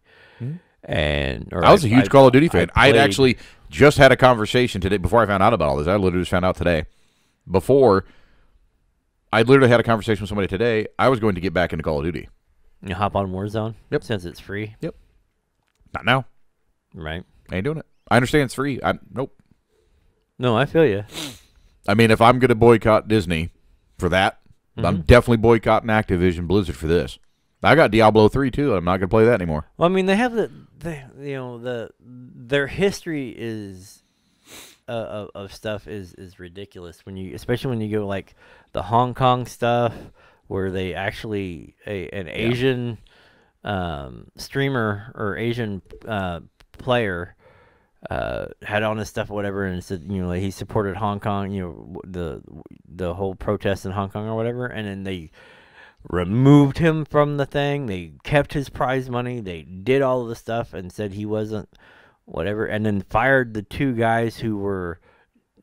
A: And
B: I was a huge Call of Duty fan. I had actually just had a conversation today before I found out about all this. I literally just found out today. Before, I literally had a conversation with somebody today. I was going to get back into Call of Duty.
A: You hop on Warzone?
B: Yep.
A: Since it's free?
B: Yep. Not now.
A: Right.
B: I ain't doing it. I understand it's free. Nope.
A: No, I feel you.
B: I mean, if I'm going to boycott Disney for that, I'm definitely boycotting Activision Blizzard for this. I got Diablo 3 too. I'm not going to play that anymore.
A: Well, I mean, they have their history is of stuff is ridiculous especially when you go like the Hong Kong stuff where they actually an Asian streamer or Asian player had on his stuff or whatever, and said, like, he supported Hong Kong, the whole protest in Hong Kong or whatever, and then they removed him from the thing. They kept his prize money. They did all of the stuff and said he wasn't whatever, and then fired the 2 guys who were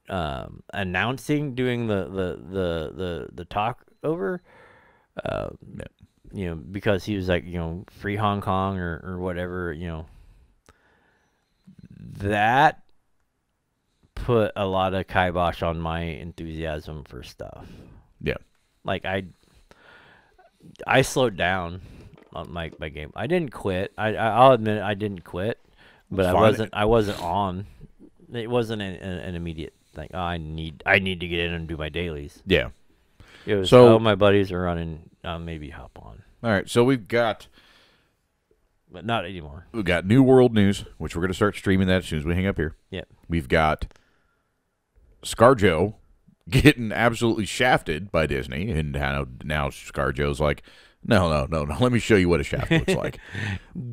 A: announcing, doing the talk over, because he was like, free Hong Kong or whatever, That put a lot of kibosh on my enthusiasm for stuff.
B: Yeah.
A: Like, I slowed down on my game. I didn't quit. I'll admit it, I didn't quit, but I wasn't on. It wasn't an immediate thing. Oh, I need to get in and do my dailies.
B: Yeah.
A: It was, my buddies are running, maybe hop on.
B: All right, so we've got...
A: But not anymore.
B: We've got New World News, which we're going to start streaming that as soon as we hang up here.
A: Yep.
B: We've got ScarJo getting absolutely shafted by Disney, and now ScarJo's like, no, let me show you what a shaft looks like.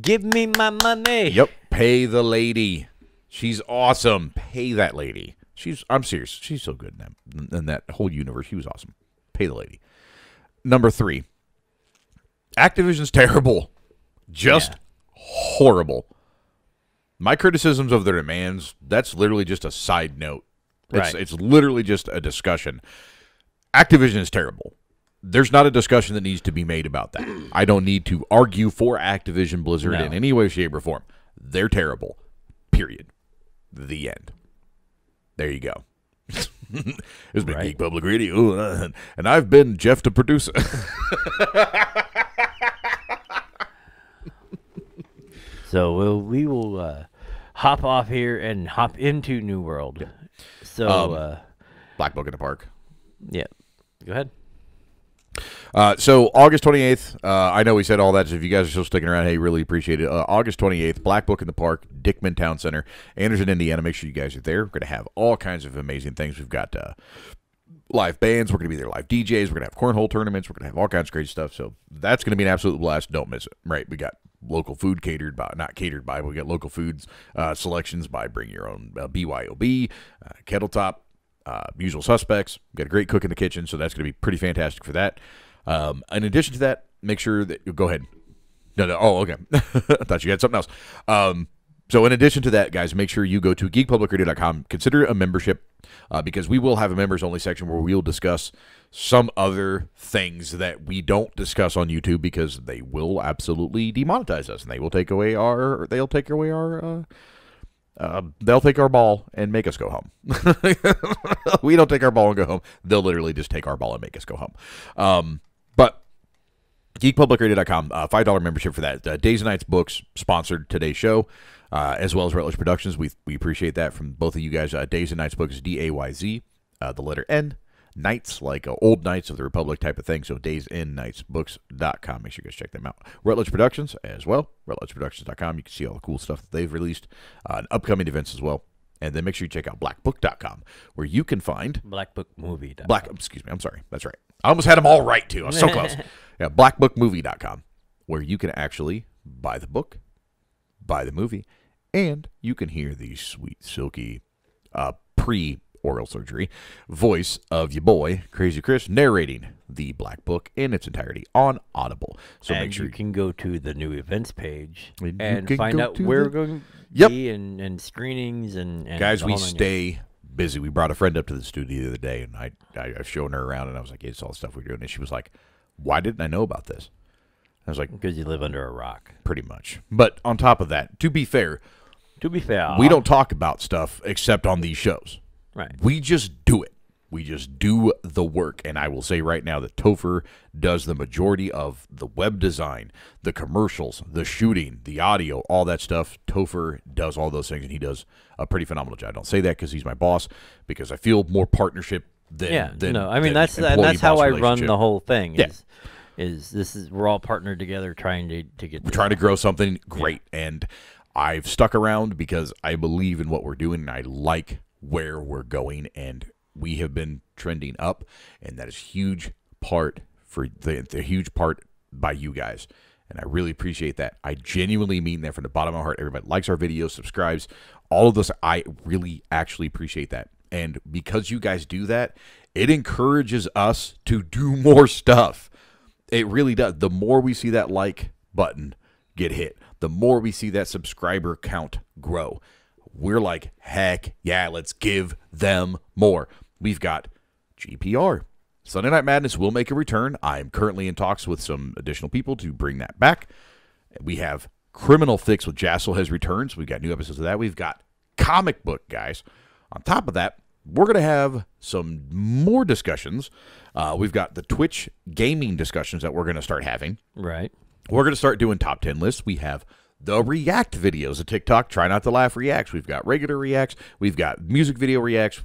A: Give me my money.
B: Yep, pay the lady. She's awesome. Pay that lady. I'm serious. She's so good in that whole universe. She was awesome. Pay the lady. Number 3, Activision's terrible. Just horrible. My criticisms of their demands, that's literally just a side note. It's literally just a discussion. Activision is terrible. There's not a discussion that needs to be made about that. I don't need to argue for Activision Blizzard in any way, shape, or form. They're terrible. Period. The end. There you go. This has been Geek Public Radio, and I've been Jeff the producer.
A: So we will hop off here and hop into New World. Yep. So
B: Black Book in the Park.
A: Yeah. Go ahead.
B: So August 28th, I know we said all that, so if you guys are still sticking around, hey, really appreciate it. August 28th, Black Book in the Park, Dickman Town Center, Anderson, Indiana. Make sure you guys are there. We're going to have all kinds of amazing things. We've got live bands. We're going to be there, live DJs. We're going to have cornhole tournaments. We're going to have all kinds of crazy stuff. So that's going to be an absolute blast. Don't miss it. Right. We got local food not catered by, but we got local foods selections by Bring Your Own BYOB, Kettle Top, Usual Suspects. We've got a great cook in the kitchen, so that's going to be pretty fantastic for that. In addition to that, make sure that... Go ahead. No. Oh, okay. I thought you had something else. So in addition to that, guys, make sure you go to geekpublicradio.com. Consider a membership because we will have a members-only section where we'll discuss some other things that we don't discuss on YouTube because they will absolutely demonetize us, and they will take away our... They'll take our ball and make us go home. We don't take our ball and go home. They'll literally just take our ball and make us go home. But geekpublicradio.com, $5 membership for that. Days and Nights Books sponsored today's show, as well as Rutledge Productions. We appreciate that from both of you guys. Days and Nights Books, DAYZ, the letter N. Knights, like old Knights of the Republic type of thing. So daysandnightsbooks.com. Make sure you guys check them out. Rutledge Productions as well. RutledgeProductions.com. You can see all the cool stuff that they've released, and upcoming events as well. And then make sure you check out blackbook.com, where you can find
A: blackbookmovie.com.
B: Excuse me. I'm sorry. That's right. I almost had them all right too. I was so close. Yeah, blackbookmovie.com, where you can actually buy the book, buy the movie, and you can hear the sweet, silky, pre-oral surgery voice of your boy, Crazy Chris, narrating the Black Book in its entirety on Audible. So
A: and
B: make sure
A: you can go to the new events page and find out where we're going
B: Yep.
A: and screenings and
B: guys, we stay busy. We brought a friend up to the studio the other day, and I was showing her around, and I was like, hey, it's all the stuff we're doing. And she was like, why didn't I know about this? I was like,
A: because you live under a rock.
B: Pretty much. But on top of that, to be fair, we don't talk about stuff except on these shows.
A: Right.
B: We just do it. We just do the work. And I will say right now that Topher does the majority of the web design, the commercials, the shooting, the audio, all that stuff. Topher does all those things, and he does a pretty phenomenal job. I don't say that because he's my boss, because I feel more partnership than
A: no. I mean, that's how I run the whole thing. We're all partnered together trying to get.
B: We're trying to grow something great, and I've stuck around because I believe in what we're doing, and I like where we're going, and we have been trending up, and that is a huge part for the huge part by you guys. And I really appreciate that. I genuinely mean that from the bottom of my heart. Everybody likes our videos, subscribes, all of this. I really actually appreciate that. And because you guys do that, it encourages us to do more stuff. It really does. The more we see that like button get hit, the more we see that subscriber count grow, we're like, heck yeah, let's give them more. We've got GPR. Sunday Night Madness will make a return. I'm currently in talks with some additional people to bring that back. We have Criminal Fix with Jassel has returned, so we've got new episodes of that. We've got Comic Book Guys. On top of that, we're going to have some more discussions. We've got the Twitch gaming discussions that we're going to start having.
A: Right.
B: We're going to start doing top 10 lists. We have the React videos of TikTok. Try Not to Laugh reacts. We've got regular reacts. We've got music video reacts.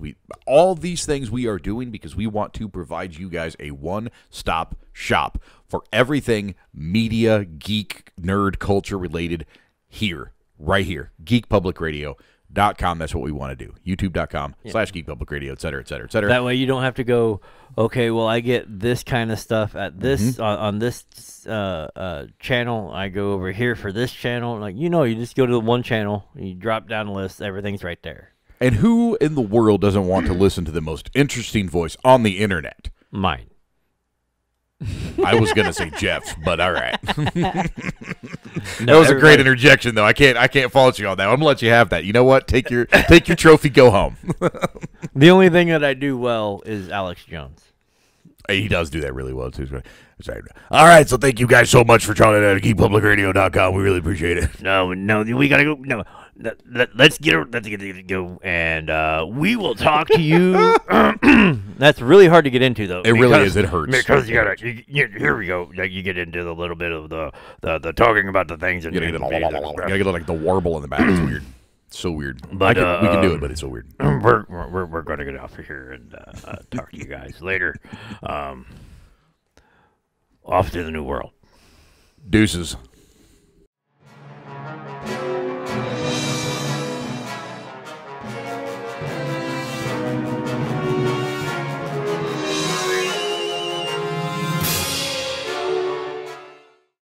B: All these things we are doing because we want to provide you guys a one-stop shop for everything media, geek, nerd, culture related here, right here. GeekPublicRadio.com. That's what we want to do. YouTube.com/GeekPublicRadio, et cetera, et cetera, et cetera.
A: That way you don't have to go, okay, well, I get this kind of stuff at this on this channel. I go over here for this channel. Like, you just go to the one channel, you drop down the list, everything's right there.
B: And who in the world doesn't want to listen to the most interesting voice on the internet?
A: Mine.
B: I was gonna say Jeff's, but all right. That was a great interjection, though. I can't fault you on that. I'm gonna let you have that. You know what? Take your trophy, go home.
A: The only thing that I do well is Alex Jones.
B: He does do that really well too. All right, so thank you guys so much for trying to GeekPublicRadio.com. We really appreciate it.
A: No, we gotta go. No, let's get it go, and we will talk to you. That's really hard to get into, though.
B: It really is. It hurts
A: because here we go. You get into the little bit of the talking about the things, and
B: you gotta get like the warble in the back. It's weird. So weird. But we can do it, but it's so weird.
A: We're gonna get off of here and talk to you guys later. Off to the new world.
B: Deuces.